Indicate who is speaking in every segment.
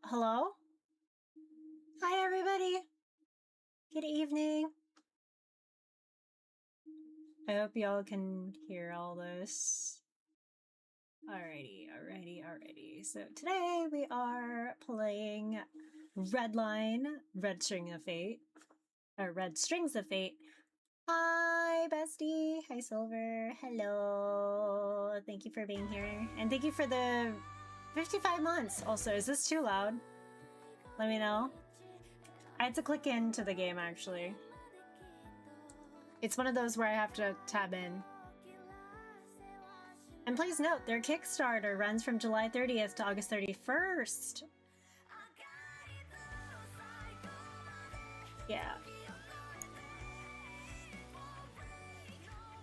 Speaker 1: Hello? Hi, everybody. Good evening. I hope y'all can hear all this. Alrighty. So today we are playing Redline, Red String of Fate, or Red Strings of Fate. Hi, bestie. Hi, Silver. Hello. Thank you for being here. And thank you for the 55 months. Also, is this too loud? Let me know. I had to click into the game, actually. It's one of those where I have to tab in. And please note, their Kickstarter runs from July 30th to August 31st. Yeah.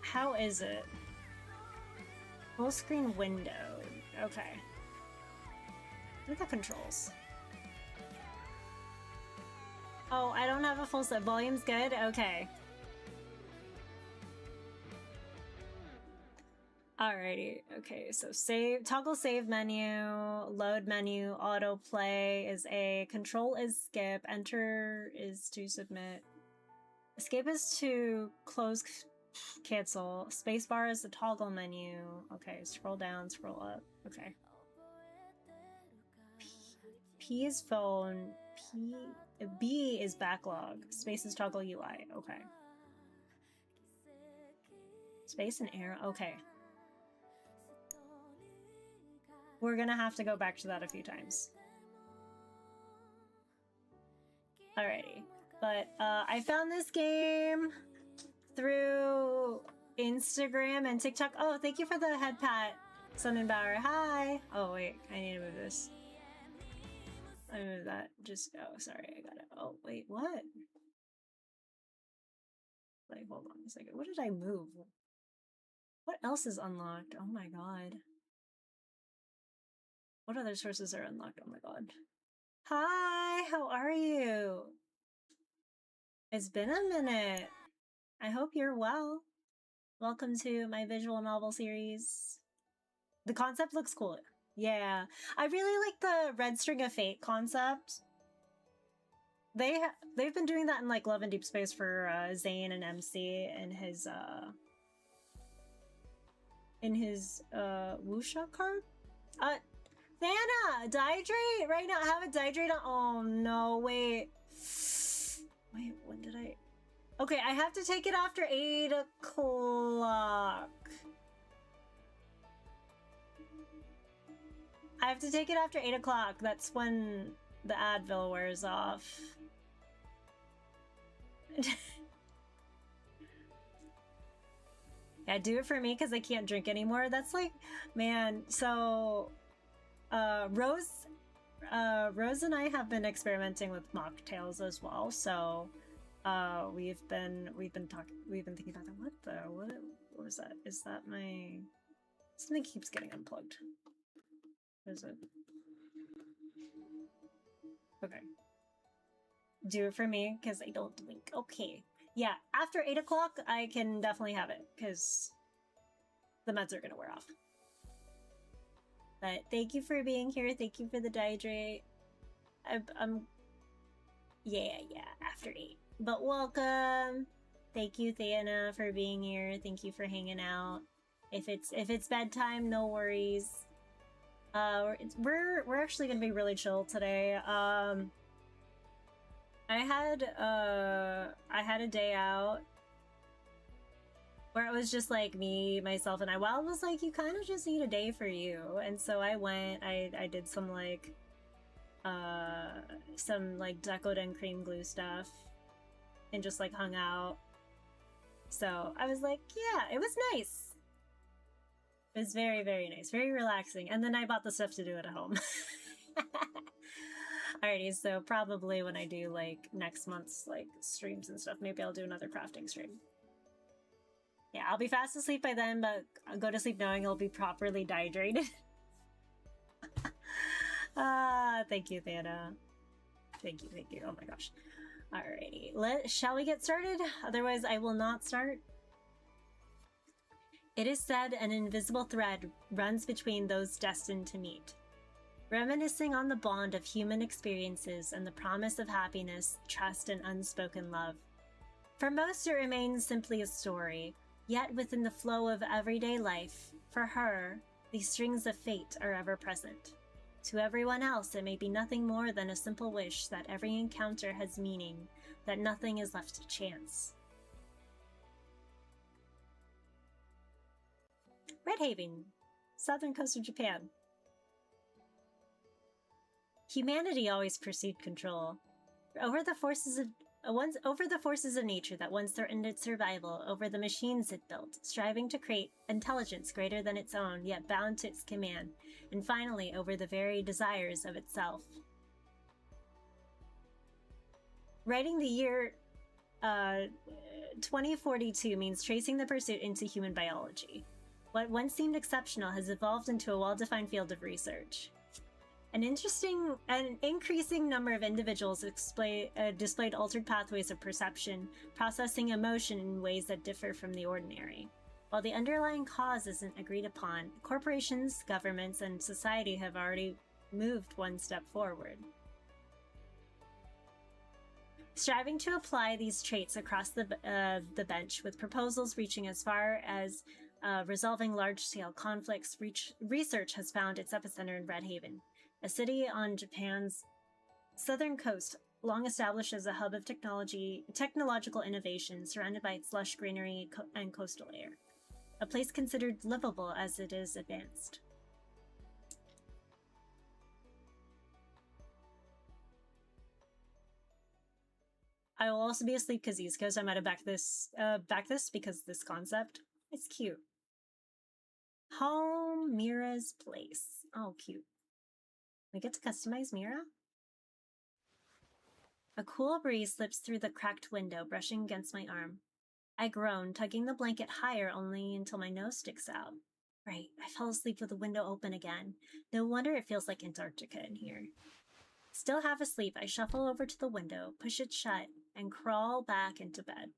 Speaker 1: How is it? Full screen window. Okay. Look at the controls. Oh, I don't have a full set. Volume's good? Okay. Alrighty. Okay, so save, toggle save menu, load menu, autoplay is A, control is skip, enter is to submit, escape is to close, cancel, spacebar is the toggle menu. Okay, scroll down, scroll up. Okay. P is phone, B is backlog, space is toggle UI. Okay. Space and arrow. Okay. We're gonna have to go back to that a few times. Alrighty. But I found this game through Instagram and TikTok. Oh, thank you for the head pat, Sonnenbauer. Hi. Oh, wait. I need to move this. Let me move that. Just, oh, sorry. I got it. Oh, wait. What? Like, hold on a second. What did I move? What else is unlocked? Oh my god. What other sources are unlocked? Oh my god. Hi, how are you? It's been a minute. I hope you're well. Welcome to my visual novel series. The concept looks cool. Yeah, I really like the Red String of Fate concept. They've been doing that in like Love and Deep Space for Zane and MC in his Wuxia card. Thana, dihydrate right now. I have a dihydrate on. Oh no, wait. Wait, when did I? Okay, I have to take it after 8 o'clock. I have to take it after 8 o'clock. That's when the Advil wears off. Yeah, do it for me because I can't drink anymore. That's like, man, so Rose and I have been experimenting with mocktails as well, so we've been thinking about that. What was that? Is that my something keeps getting unplugged? What is it? Okay. Do it for me because I don't drink. Okay. Yeah, after 8 o'clock I can definitely have it because the meds are gonna wear off. But thank you for being here. Thank you for the dihydrate. Yeah, after 8. But welcome. Thank you, Thana, for being here. Thank you for hanging out. If it's bedtime, no worries. We're actually gonna be really chill today. I had a day out where it was just like me, myself, and I. Wild was like, you kind of just need a day for you, and so I went. I did some like Decoden cream glue stuff, and just like hung out. So I was like, yeah, it was nice. It was very, very nice, very relaxing. And then I bought the stuff to do it at home. Alrighty, so probably when I do like next month's like streams and stuff, maybe I'll do another crafting stream. Yeah, I'll be fast asleep by then, but I'll go to sleep knowing I'll be properly dehydrated. Thank you, Thana. Thank you. Oh my gosh. Alrighty, shall we get started? Otherwise, I will not start. It is said an invisible thread runs between those destined to meet. reminiscing on the bond of human experiences and the promise of happiness, trust, and unspoken love. For most, it remains simply a story, yet within the flow of everyday life, for her, these strings of fate are ever present. To everyone else, it may be nothing more than a simple wish that every encounter has meaning, that nothing is left to chance. Redhaven, southern coast of Japan. Humanity always pursued control. Over the forces of nature that once threatened its survival, over the machines it built, striving to create intelligence greater than its own, yet bound to its command, and finally over the very desires of itself. Writing the year 2042 means tracing the pursuit into human biology. What once seemed exceptional has evolved into a well-defined field of research. An increasing number of individuals displayed altered pathways of perception, processing emotion in ways that differ from the ordinary. While the underlying cause isn't agreed upon, corporations, governments, and society have already moved one step forward. Striving to apply these traits across the bench, with proposals reaching as far as resolving large-scale conflicts, research has found its epicenter in Redhaven, a city on Japan's southern coast, long established as a hub of technological innovation, surrounded by its lush greenery and coastal air. A place considered livable as it is advanced. I will also be asleep because East Coast. I might have back this because this concept is cute. Home Mira's place. Oh, cute. We get to customize Mira? A cool breeze slips through the cracked window, brushing against my arm. I groan, tugging the blanket higher only until my nose sticks out. Right, I fell asleep with the window open again. No wonder it feels like Antarctica in here. Still half asleep, I shuffle over to the window, push it shut, and crawl back into bed.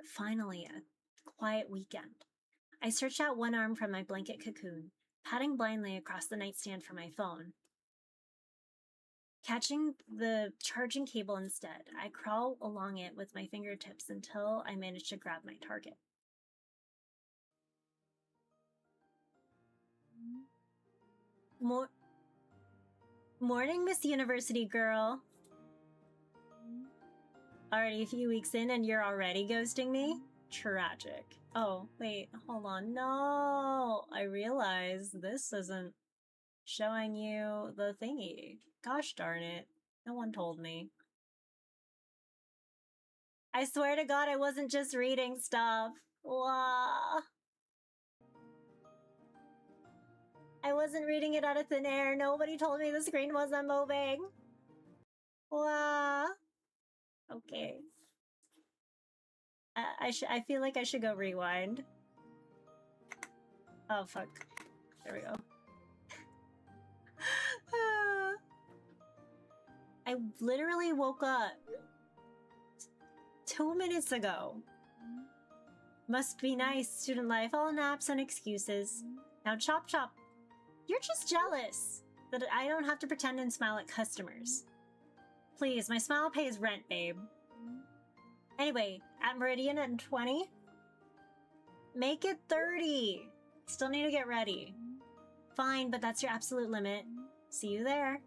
Speaker 1: Finally, a quiet weekend. I stretch out one arm from my blanket cocoon, patting blindly across the nightstand for my phone. Catching the charging cable instead, I crawl along it with my fingertips until I manage to grab my target. Morning, Miss University girl. Already a few weeks in and you're already ghosting me? Tragic. Oh, wait, hold on. No, I realize this isn't showing you the thingy. Gosh darn it. No one told me. I swear to God, I wasn't just reading stuff. Wah. I wasn't reading it out of thin air. Nobody told me the screen wasn't moving. Wah. Okay. I feel like I should go rewind. Oh, fuck. There we go. I literally woke up 2 minutes ago. Must be nice, student life, all naps and excuses. Now chop chop. You're just jealous that I don't have to pretend and smile at customers. Please, my smile pays rent, babe. Anyway, at Meridian at 20? Make it 30! Still need to get ready. Fine, but that's your absolute limit. See you there.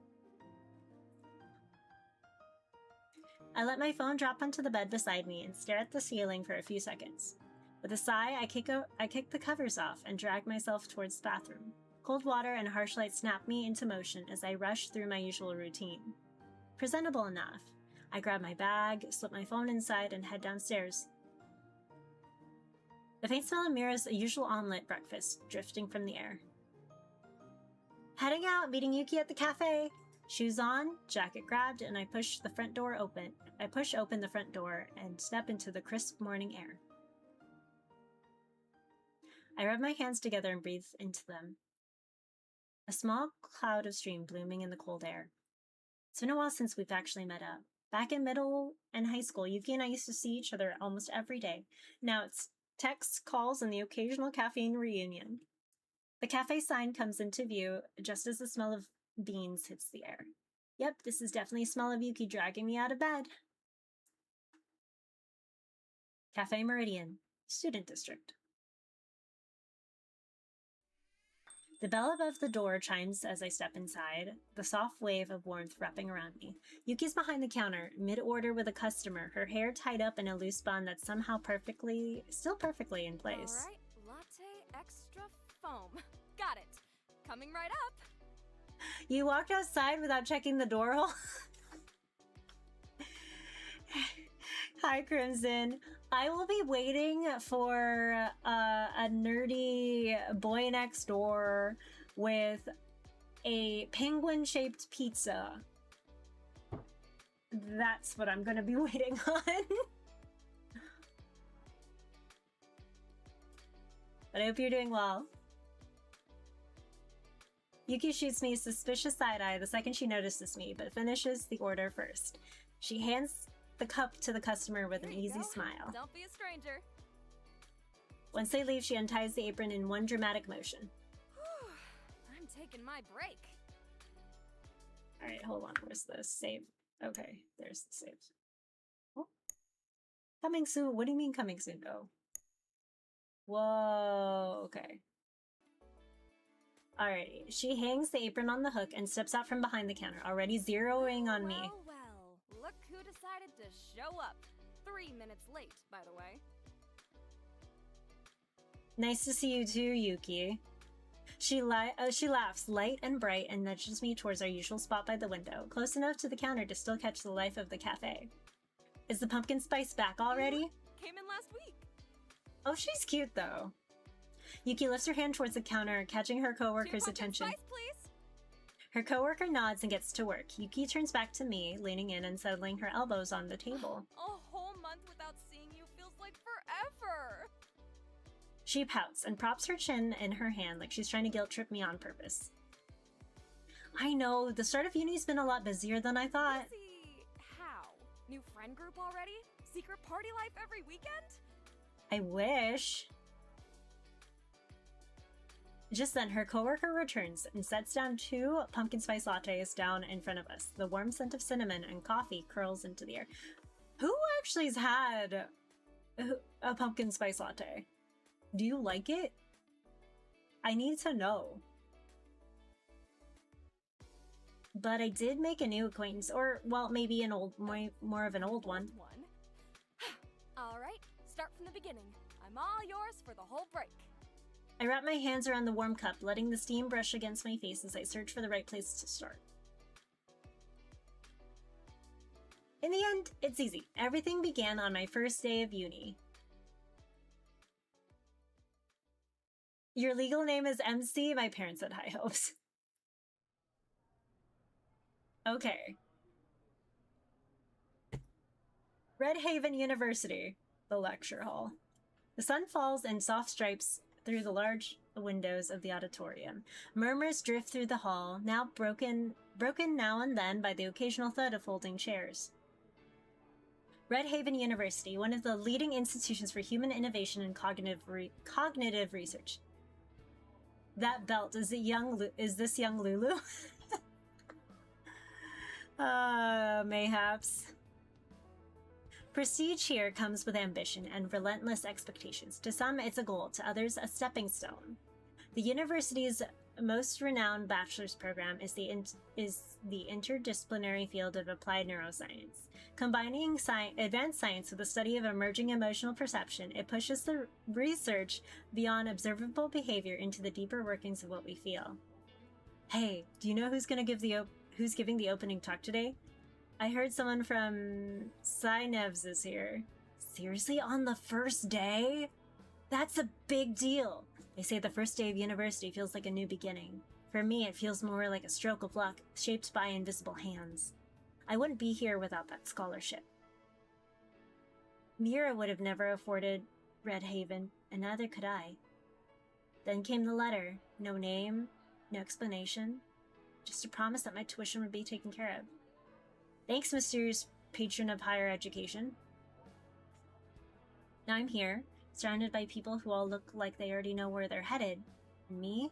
Speaker 1: I let my phone drop onto the bed beside me and stare at the ceiling for a few seconds. With a sigh, I kick the covers off and drag myself towards the bathroom. Cold water and harsh light snap me into motion as I rush through my usual routine. Presentable enough. I grab my bag, slip my phone inside, and head downstairs. The faint smell of Mira's usual omelet breakfast drifting from the air. Heading out, meeting Yuki at the cafe. Shoes on, jacket grabbed, and I push open the front door and step into the crisp morning air. I rub my hands together and breathe into them. A small cloud of steam blooming in the cold air. It's been a while since we've actually met up. Back in middle and high school, Yuki and I used to see each other almost every day. Now it's texts, calls, and the occasional caffeine reunion. The cafe sign comes into view just as the smell of beans hits the air. Yep, this is definitely a smell of Yuki dragging me out of bed. Cafe Meridian, Student District. The bell above the door chimes as I step inside, the soft wave of warmth wrapping around me. Yuki's behind the counter, mid-order with a customer, her hair tied up in a loose bun that's somehow still perfectly in place.
Speaker 2: All right, latte extra foam. Got it. Coming right up.
Speaker 1: You walked outside without checking the door hole? Hi, Crimson. I will be waiting for a nerdy boy next door with a penguin-shaped pizza. That's what I'm gonna be waiting on. But I hope you're doing well. Yuki shoots me a suspicious side-eye the second she notices me, but finishes the order first. She hands the cup to the customer with an easy smile.
Speaker 2: Don't be a stranger.
Speaker 1: Once they leave, she unties the apron in one dramatic motion.
Speaker 2: I'm taking my break.
Speaker 1: Alright, hold on. Where's the save? Okay, there's the save. Oh. Coming soon? What do you mean coming soon? Oh. Whoa, okay. Alrighty, she hangs the apron on the hook and steps out from behind the counter, already zeroing on me.
Speaker 2: Well, look who decided to show up. 3 minutes late, by the way.
Speaker 1: Nice to see you too, Yuki. She laughs light and bright and nudges me towards our usual spot by the window, close enough to the counter to still catch the life of the cafe. Is the pumpkin spice back already?
Speaker 2: Came in last week.
Speaker 1: Oh, she's cute though. Yuki lifts her hand towards the counter, catching her coworker's attention.
Speaker 2: Spice, please.
Speaker 1: Her coworker nods and gets to work. Yuki turns back to me, leaning in and settling her elbows on the table.
Speaker 2: A whole month without seeing you feels like forever.
Speaker 1: She pouts and props her chin in her hand like she's trying to guilt-trip me on purpose. I know, the start of uni's been a lot busier than I thought.
Speaker 2: Busy how? New friend group already? Secret party life every weekend?
Speaker 1: I wish. Just then, her coworker returns and sets down 2 pumpkin spice lattes down in front of us. The warm scent of cinnamon and coffee curls into the air. Who actually has had a pumpkin spice latte? Do you like it? I need to know. But I did make a new acquaintance, or, well, maybe an old, more of an old one.
Speaker 2: All right, start from the beginning. I'm all yours for the whole break.
Speaker 1: I wrap my hands around the warm cup, letting the steam brush against my face as I search for the right place to start. In the end, it's easy. Everything began on my first day of uni. Your legal name is MC? My parents had high hopes. Okay. Red Haven University, the lecture hall. The sun falls in soft stripes through the large windows of the auditorium. Murmurs drift through the hall, now broken now and then by the occasional thud of folding chairs. Red Haven University, one of the leading institutions for human innovation and cognitive research. That belt, is this young Lulu? Mayhaps. Prestige here comes with ambition and relentless expectations. To some, it's a goal, to others, a stepping stone. The university's most renowned bachelor's program is the interdisciplinary field of applied neuroscience. Combining advanced science with the study of emerging emotional perception, it pushes the research beyond observable behavior into the deeper workings of what we feel. Hey, do you know who's giving the opening talk today? I heard someone from Synevs is here. Seriously, on the first day? That's a big deal. They say the first day of university feels like a new beginning. For me, it feels more like a stroke of luck, shaped by invisible hands. I wouldn't be here without that scholarship. Mira would have never afforded Red Haven, and neither could I. Then came the letter. No name, no explanation. Just a promise that my tuition would be taken care of. Thanks, mysterious patron of higher education. Now I'm here, surrounded by people who all look like they already know where they're headed. And me?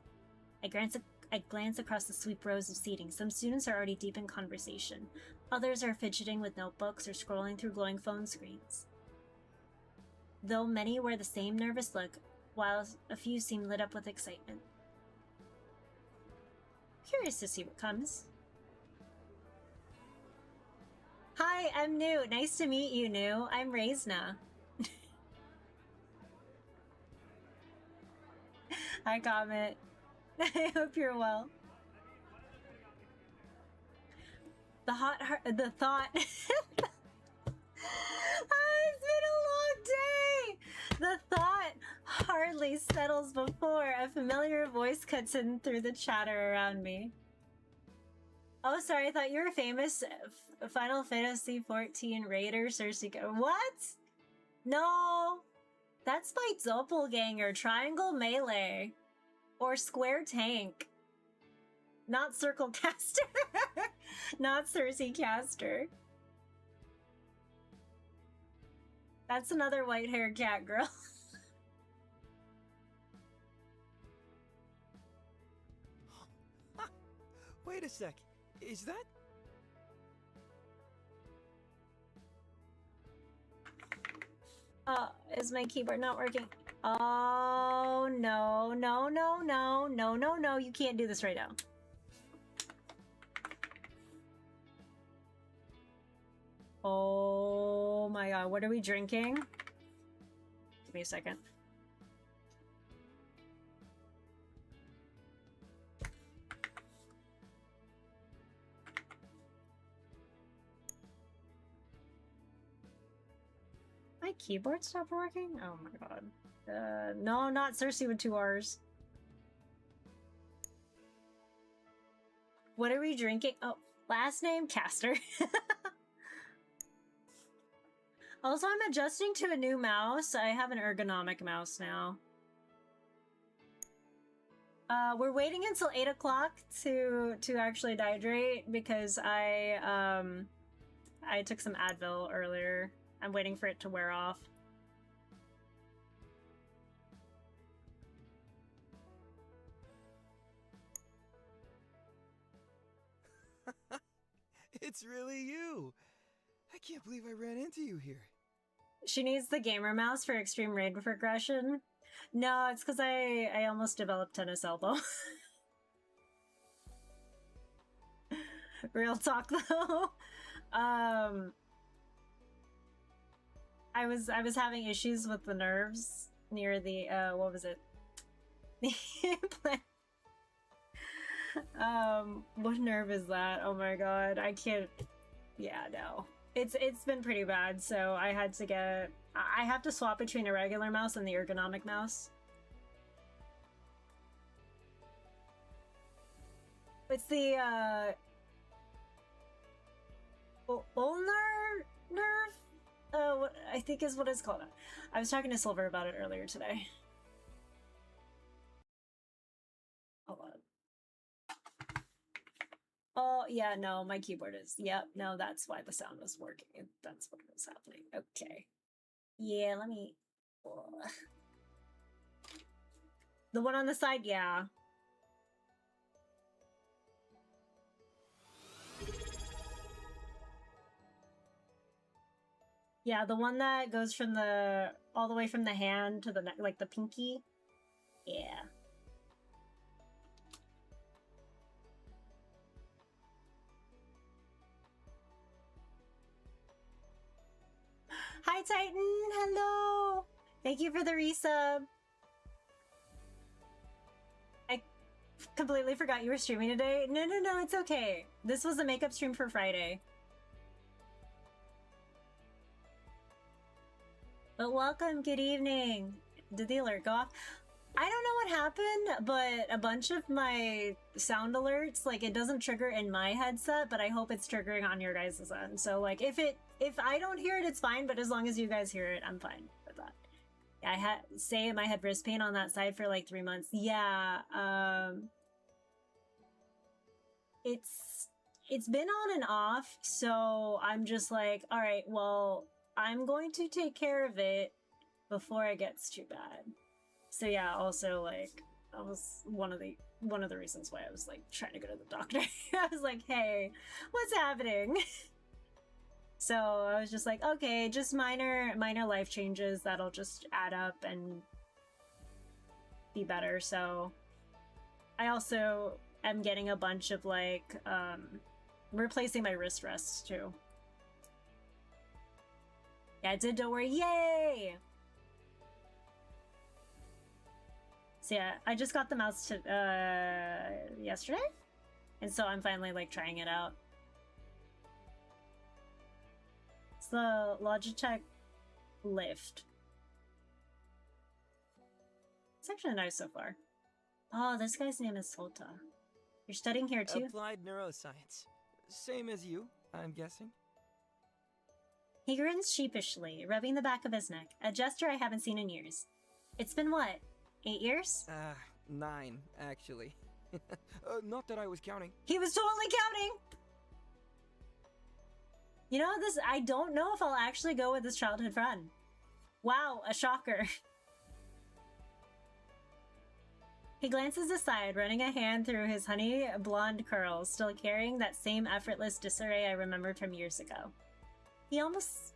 Speaker 1: I glance I glance across the sweep rows of seating. Some students are already deep in conversation. Others are fidgeting with notebooks or scrolling through glowing phone screens. Though many wear the same nervous look, while a few seem lit up with excitement. Curious to see what comes. Hi, I'm New. Nice to meet you, New. I'm Reisna. Hi, Comet. I hope you're well. The thought. Oh, it's been a long day! The thought hardly settles before a familiar voice cuts in through the chatter around me. Oh, sorry, I thought you were famous Final Fantasy XIV Raider Cersei. What? No! That's my doppelganger, Triangle Melee. Or Square Tank. Not Circle Caster. Not Cersei Caster. That's another white-haired cat girl.
Speaker 3: Wait a sec. Is that?
Speaker 1: Is my keyboard not working? Oh, no, no, no, no, no, no, no. You can't do this right now. Oh my god, what are we drinking? Give me a second. My keyboard stopped working? Oh my god. No, not Cersei with 2 R's. What are we drinking? Oh, last name Caster. Also, I'm adjusting to a new mouse. I have an ergonomic mouse now. We're waiting until 8 o'clock to actually dehydrate because I took some Advil earlier. I'm waiting for it to wear off.
Speaker 3: It's really you. I can't believe I ran into you here.
Speaker 1: She needs the gamer mouse for extreme raid progression. No, it's because I almost developed tennis elbow. Real talk though. I was having issues with the nerves near the what was it? The implant. What nerve is that? Oh my god, I can't. Yeah, no. It's been pretty bad, so I had to get. I have to swap between a regular mouse and the ergonomic mouse. It's the ulnar nerve. What I think is what it's called. I was talking to Silver about it earlier today. Hold on. Oh, yeah, no, my keyboard is... Yep, no, that's why the sound was working. That's what was happening. Okay. Yeah, let me... The one on the side, yeah. Yeah, the one that goes from the... all the way from the hand to the neck, like the pinky. Yeah. Hi, Titan! Hello! Thank you for the resub. I completely forgot you were streaming today. No, it's okay. This was a makeup stream for Friday. But welcome, good evening. Did the alert go off? I don't know what happened, but a bunch of my sound alerts, like, it doesn't trigger in my headset, but I hope it's triggering on your guys' end. So, like, if I don't hear it, it's fine, but as long as you guys hear it, I'm fine with that. I had I had wrist pain on that side for like 3 months. Yeah, it's been on and off, so I'm just like, all right, well, I'm going to take care of it before it gets too bad. So yeah, also like, That was one of the reasons why I was like trying to go to the doctor. I was like, hey, what's happening? So I was just like, okay, just minor life changes that'll just add up and be better. So I also am getting a bunch of like replacing my wrist rests too. Yeah, I did, don't worry. Yay! So yeah, I just got the mouse yesterday, and so I'm finally like trying it out. It's the Logitech Lift. It's actually nice so far. Oh, this guy's name is Sota. You're studying here too?
Speaker 3: Applied neuroscience. Same as you, I'm guessing.
Speaker 1: He grins sheepishly, rubbing the back of his neck, a gesture I haven't seen in years. It's been what, 8 years?
Speaker 3: 9, actually. Not that I was counting.
Speaker 1: He was totally counting! You know, I don't know if I'll actually go with this childhood friend. Wow, a shocker. He glances aside, running a hand through his honey blonde curls, still carrying that same effortless disarray I remembered from years ago. He looks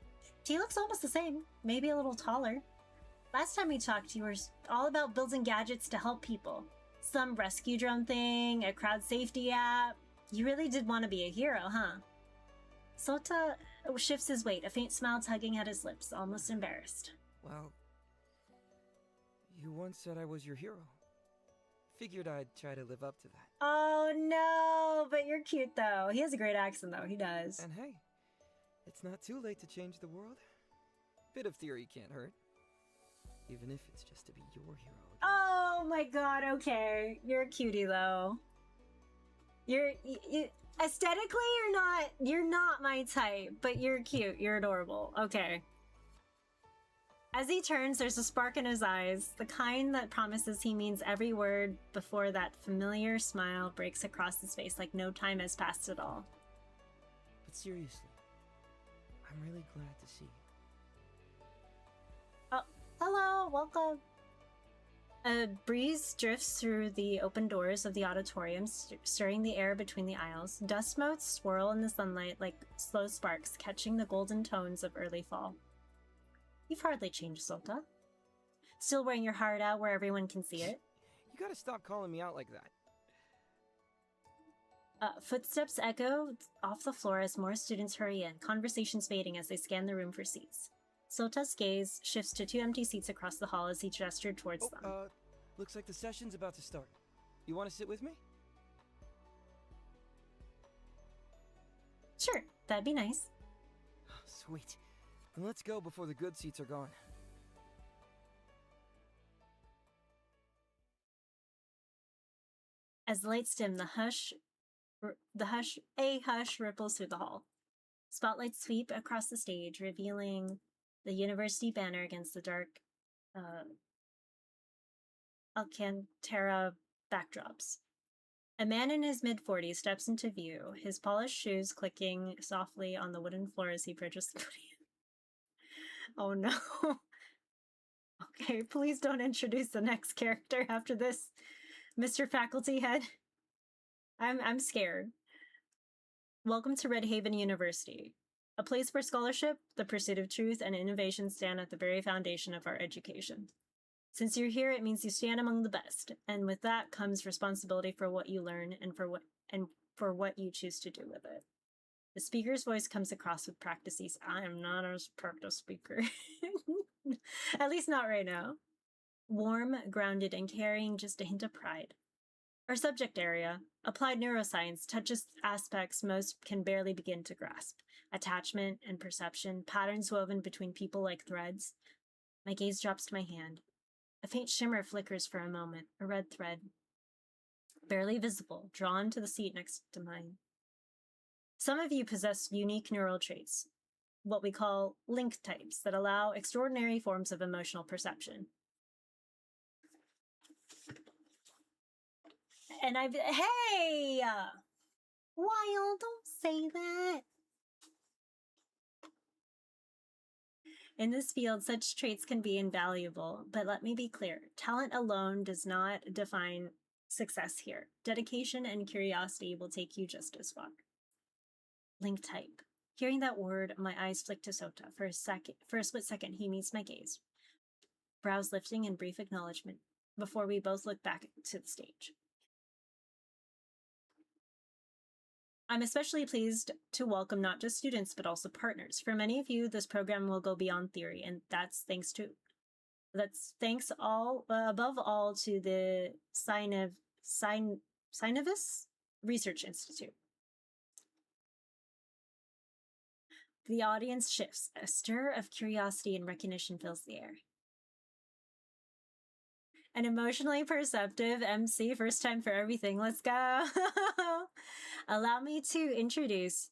Speaker 1: almost the same, maybe a little taller. Last time we talked, you were all about building gadgets to help people. Some rescue drone thing, a crowd safety app. You really did want to be a hero, huh? Sota shifts his weight, a faint smile tugging at his lips, almost embarrassed.
Speaker 3: Well, you once said I was your hero. Figured I'd try to live up to that.
Speaker 1: Oh no, but you're cute though. He has a great accent though, he does.
Speaker 3: And hey, it's not too late to change the world. Bit of theory can't hurt. Even if it's just to be your hero again.
Speaker 1: Oh my god, okay. You're a cutie though. You aesthetically you're not my type, but you're cute, you're adorable. Okay. As he turns, there's a spark in his eyes, the kind that promises he means every word before that familiar smile breaks across his face like no time has passed at all.
Speaker 3: But seriously, I'm really glad to see you.
Speaker 1: Oh, hello, welcome. A breeze drifts through the open doors of the auditorium, stirring the air between the aisles. Dust motes swirl in the sunlight like slow sparks, catching the golden tones of early fall. You've hardly changed, Sota. Still wearing your heart out where everyone can see it.
Speaker 3: You gotta stop calling me out like that.
Speaker 1: Footsteps echo off the floor as more students hurry in, conversations fading as they scan the room for seats. Sota's gaze shifts to 2 empty seats across the hall as he gestured towards them.
Speaker 3: Looks like the session's about to start. You want to sit with me?
Speaker 1: Sure, that'd be nice.
Speaker 3: Sweet. Then let's go before the good seats are gone.
Speaker 1: As the lights dim, a hush ripples through the hall. Spotlights sweep across the stage, revealing the university banner against the dark Alcantara backdrops. A man in his mid-40s steps into view, his polished shoes clicking softly on the wooden floor as he approaches the podium. Oh no. Okay, please don't introduce the next character after this, Mr. Faculty Head. I'm scared. Welcome to Red Haven University, a place where scholarship, the pursuit of truth, and innovation stand at the very foundation of our education. Since you're here, it means you stand among the best, and with that comes responsibility for what you learn and for what you choose to do with it. The speaker's voice comes across with practice ease. I am not a practice speaker. At least not right now. Warm, grounded, and carrying just a hint of pride. Our subject area, applied neuroscience, touches aspects most can barely begin to grasp. Attachment and perception, patterns woven between people like threads. My gaze drops to my hand. A faint shimmer flickers for a moment, a red thread. Barely visible, drawn to the seat next to mine. Some of you possess unique neural traits, what we call link types, that allow extraordinary forms of emotional perception. And hey! Wild, don't say that. In this field, such traits can be invaluable, but let me be clear. Talent alone does not define success here. Dedication and curiosity will take you just as far. Link type. Hearing that word, my eyes flick to Sota. For a split second, he meets my gaze. Brows lifting in brief acknowledgement before we both look back to the stage. I'm especially pleased to welcome not just students, but also partners. For many of you, this program will go beyond theory, and that's thanks above all to the Synovis Research Institute. The audience shifts. A stir of curiosity and recognition fills the air. An emotionally perceptive MC, first time for everything. Let's go. Allow me to introduce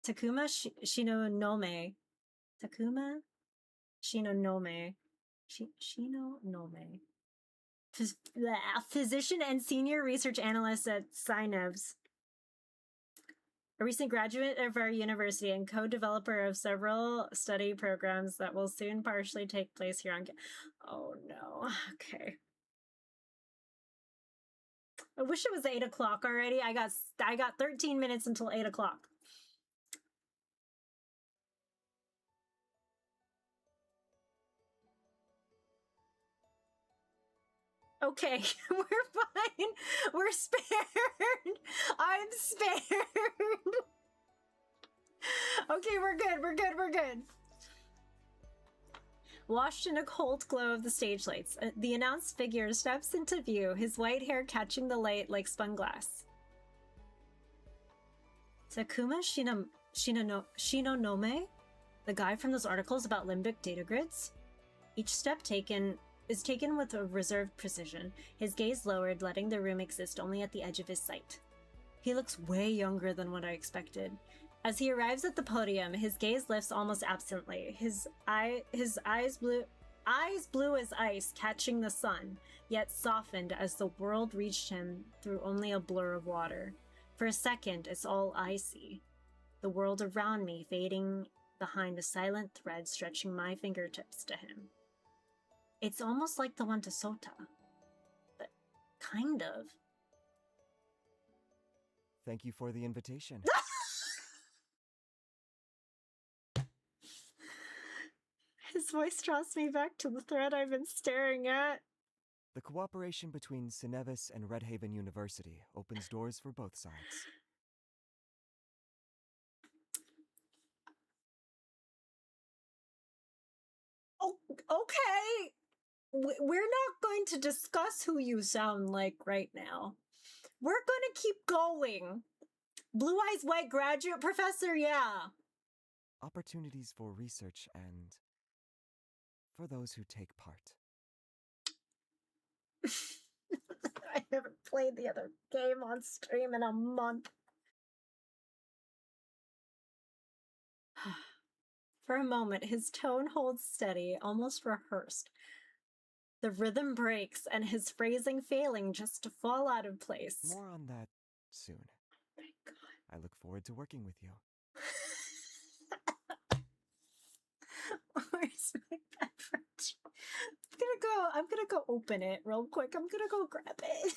Speaker 1: Takuma Shinonome. Takuma Shinonome. Shinonome. Physician and senior research analyst at Synovs. A recent graduate of our university and co-developer of several study programs that will soon partially take place here on. Oh no. Okay. I wish it was 8 o'clock already. I got 13 minutes until 8 o'clock. Okay, we're fine. We're spared. I'm spared. Okay, we're good. Washed in a cold glow of the stage lights, the announced figure steps into view, his white hair catching the light like spun glass. Takuma Shinonome? The guy from those articles about limbic data grids? Each step is taken with a reserved precision, his gaze lowered, letting the room exist only at the edge of his sight. He looks way younger than what I expected. As he arrives at the podium, his gaze lifts almost absently, his eyes blue as ice, catching the sun, yet softened as the world reached him through only a blur of water. For a second, it's all I see. The world around me fading behind a silent thread stretching my fingertips to him. It's almost like the one to Sota. But kind of.
Speaker 4: Thank you for the invitation.
Speaker 1: His voice draws me back to the thread I've been staring at.
Speaker 4: The cooperation between Synevis and Redhaven University opens doors for both sides.
Speaker 1: Oh, okay. We're not going to discuss who you sound like right now. We're going to keep going. Blue Eyes White graduate professor, yeah.
Speaker 4: Opportunities for research and for those who take part.
Speaker 1: I haven't played the other game on stream in a month. For a moment, his tone holds steady, almost rehearsed. The rhythm breaks, and his phrasing failing just to fall out of place.
Speaker 4: More on that soon.
Speaker 1: Thank God.
Speaker 4: I look forward to working with you.
Speaker 1: Where's my beverage? I'm gonna go open it real quick. I'm gonna go grab it.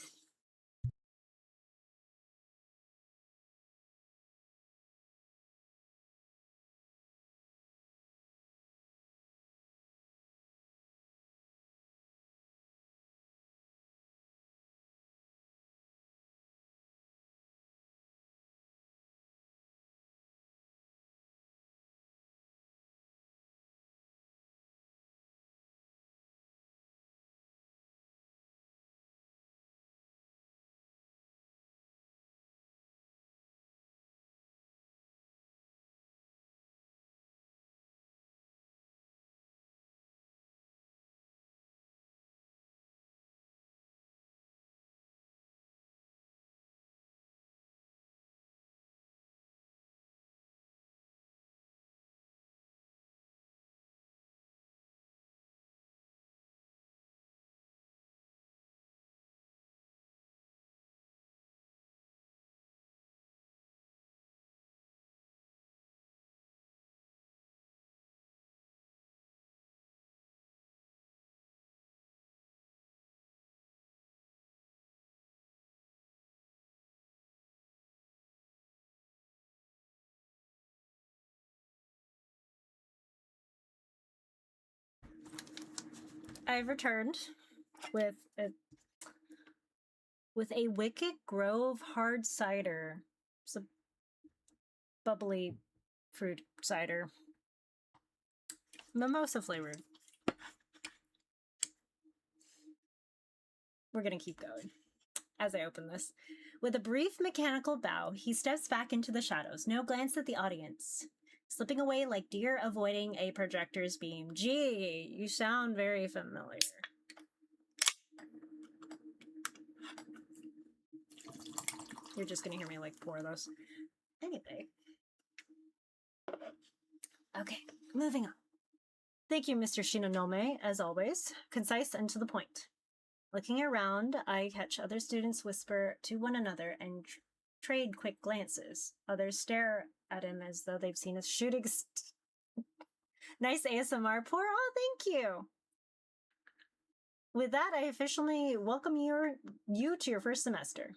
Speaker 1: I've returned with a Wicked Grove hard cider. It's a bubbly fruit cider. Mimosa flavored. We're gonna keep going as I open this. With a brief mechanical bow, he steps back into the shadows, no glance at the audience, slipping away like deer avoiding a projector's beam. Gee, you sound very familiar. You're just gonna hear me like pour those. Anyway. Okay, moving on. Thank you, Mr. Shinonome, as always. Concise and to the point. Looking around, I catch other students whisper to one another and trade quick glances. Others stare at him as though they've seen a shooting Nice ASMR pour. Oh, thank you. With that, I officially welcome you to your first semester.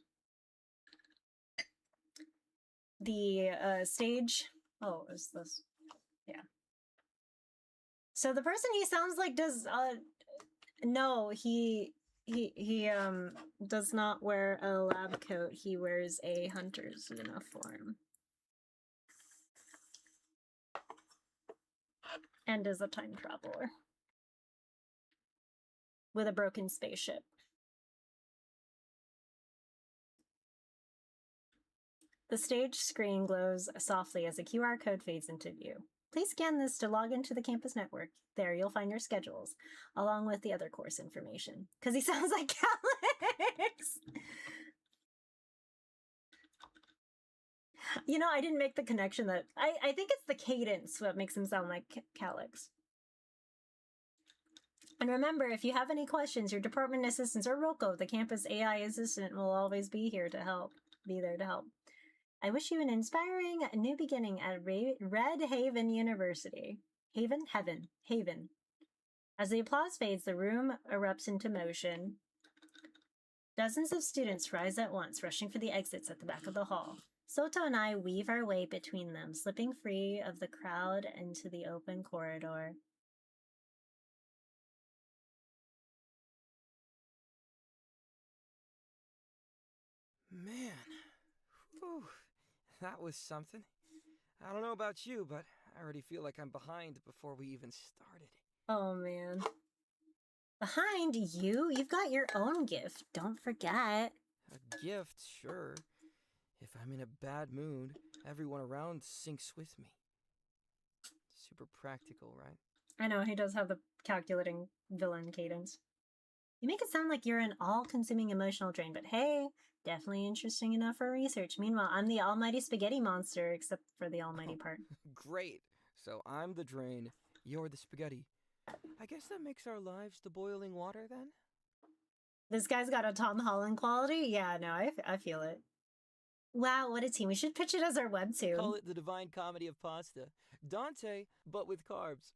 Speaker 1: The stage... Oh, is this... Yeah. So the person he sounds like does... No, he does not wear a lab coat. He wears a hunter's uniform. And is a time traveler. With a broken spaceship. The stage screen glows softly as a QR code fades into view. Please scan this to log into the campus network. There you'll find your schedules, along with the other course information. Because he sounds like Alex! You know, I didn't make the connection that... I think it's the cadence what makes him sound like Calyx. And remember, if you have any questions, your department assistants or Roko, the campus AI assistant, will always be here to help. Be there to help. I wish you an inspiring new beginning at Red Haven University. Haven. As the applause fades, the room erupts into motion. Dozens of students rise at once, rushing for the exits at the back of the hall. Soto and I weave our way between them, slipping free of the crowd into the open corridor.
Speaker 3: Man. Whew. That was something. I don't know about you, but I already feel like I'm behind before we even started.
Speaker 1: Oh, man. Behind you? You've got your own gift. Don't forget.
Speaker 3: A gift, sure. If I'm in a bad mood, everyone around syncs with me. Super practical, right?
Speaker 1: I know, he does have the calculating villain cadence. You make it sound like you're an all-consuming emotional drain, but hey, definitely interesting enough for research. Meanwhile, I'm the almighty spaghetti monster, except for the almighty part.
Speaker 3: Great. So I'm the drain, you're the spaghetti. I guess that makes our lives the boiling water, then?
Speaker 1: This guy's got a Tom Holland quality? Yeah, no, I feel it. Wow, what a team. We should pitch it as our webtoon.
Speaker 3: Call it the Divine Comedy of Pasta. Dante, but with carbs.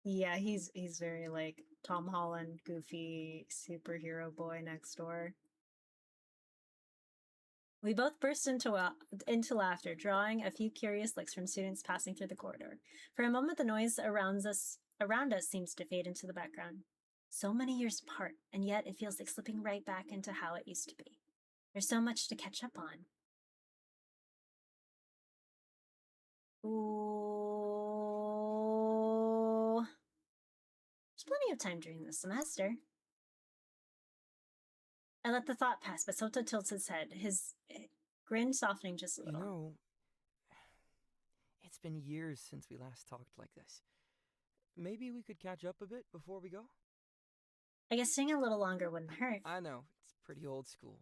Speaker 1: Yeah, he's very like Tom Holland, goofy superhero boy next door. We both burst into laughter, drawing a few curious looks from students passing through the corridor. For a moment, the noise around us seems to fade into the background. So many years apart, and yet it feels like slipping right back into how it used to be. There's so much to catch up on. Ooh. There's plenty of time during this semester. I let the thought pass, but Soto tilts his head, his grin softening just a little.
Speaker 3: You know, it's been years since we last talked like this. Maybe we could catch up a bit before we go?
Speaker 1: I guess staying a little longer wouldn't hurt.
Speaker 3: I know, it's pretty old school.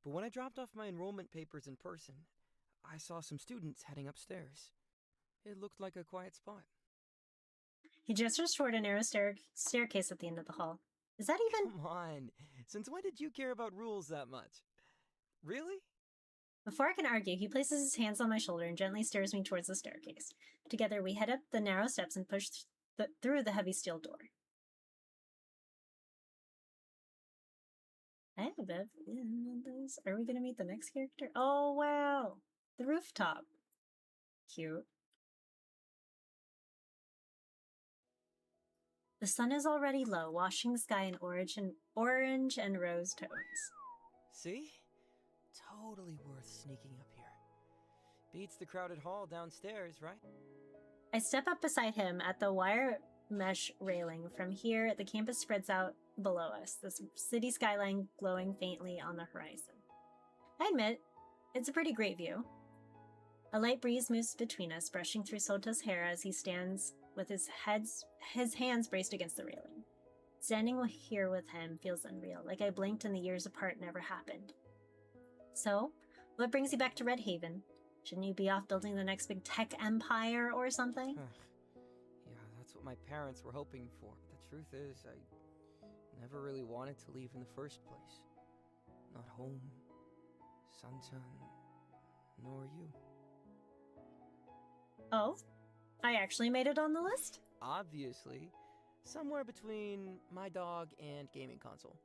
Speaker 3: But when I dropped off my enrollment papers in person, I saw some students heading upstairs. It looked like a quiet spot.
Speaker 1: He gestures toward a narrow staircase at the end of the hall. Is that even...
Speaker 3: Come on, since when did you care about rules that much? Really?
Speaker 1: Before I can argue, he places his hands on my shoulder and gently steers me towards the staircase. Together, we head up the narrow steps and push through the heavy steel door. I have a bit of this. Are we going to meet the next character? Oh, wow. The rooftop. Cute. The sun is already low, washing the sky in orange and rose tones.
Speaker 3: See? Totally worth sneaking up here. Beats the crowded hall downstairs, right?
Speaker 1: I step up beside him at the wire mesh railing. From here, the campus spreads out below us, the city skyline glowing faintly on the horizon. I admit, it's a pretty great view. A light breeze moves between us, brushing through Sota's hair as he stands with his hands braced against the railing. Standing here with him feels unreal, like I blinked and the years apart never happened. So, what brings you back to Red Haven? Shouldn't you be off building the next big tech empire or something?
Speaker 3: Yeah, that's what my parents were hoping for. The truth is, I never really wanted to leave in the first place. Not home, Sunshine, nor you.
Speaker 1: Oh? I actually made it on the list?
Speaker 3: Obviously. Somewhere between my dog and gaming console.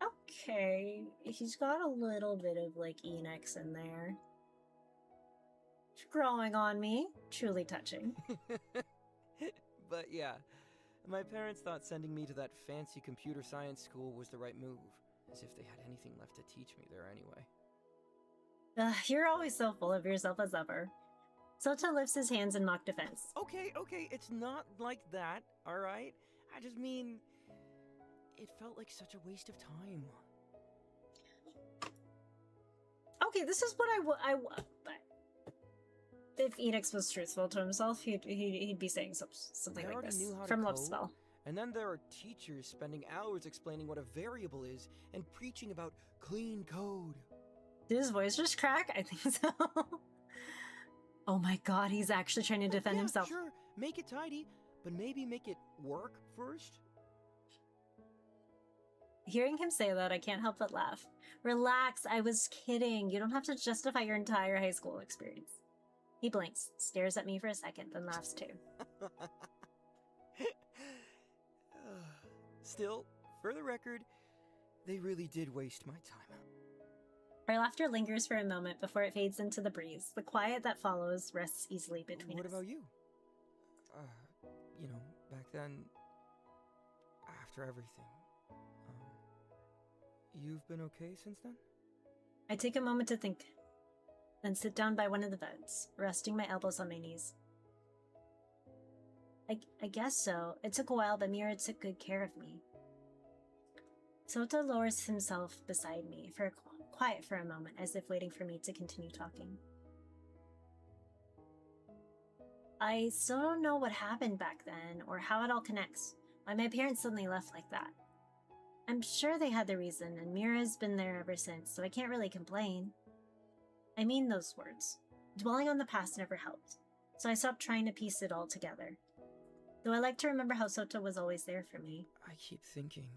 Speaker 1: Okay, he's got a little bit of, like, Enix in there. It's growing on me. Truly touching.
Speaker 3: But yeah, my parents thought sending me to that fancy computer science school was the right move. As if they had anything left to teach me there anyway.
Speaker 1: You're always so full of yourself as ever. Sota lifts his hands in mock defense.
Speaker 3: Okay, it's not like that, alright? I just mean, it felt like such a waste of time.
Speaker 1: Okay, this is what I if Enix was truthful to himself, he'd be saying something like this from Love Spell.
Speaker 3: And then there are teachers spending hours explaining what a variable is and preaching about clean code.
Speaker 1: Did his voice just crack? I think so. Oh my god, he's actually trying to defend himself.
Speaker 3: Sure, make it tidy, but maybe make it work first?
Speaker 1: Hearing him say that, I can't help but laugh. Relax, I was kidding. You don't have to justify your entire high school experience. He blinks, stares at me for a second, then laughs too.
Speaker 3: Still, for the record, they really did waste my time.
Speaker 1: Our laughter lingers for a moment before it fades into the breeze. The quiet that follows rests easily between us.
Speaker 3: What about you? You know, back then, after everything, you've been okay since then?
Speaker 1: I take a moment to think, then sit down by one of the beds, resting my elbows on my knees. I guess so. It took a while, but Mira took good care of me. Sota lowers himself beside me, quiet for a moment, as if waiting for me to continue talking. I still don't know what happened back then, or how it all connects. Why my parents suddenly left like that. I'm sure they had the reason, and Mira's been there ever since, so I can't really complain. I mean those words. Dwelling on the past never helped, so I stopped trying to piece it all together. Though I like to remember how Sota was always there for me.
Speaker 3: I keep thinking,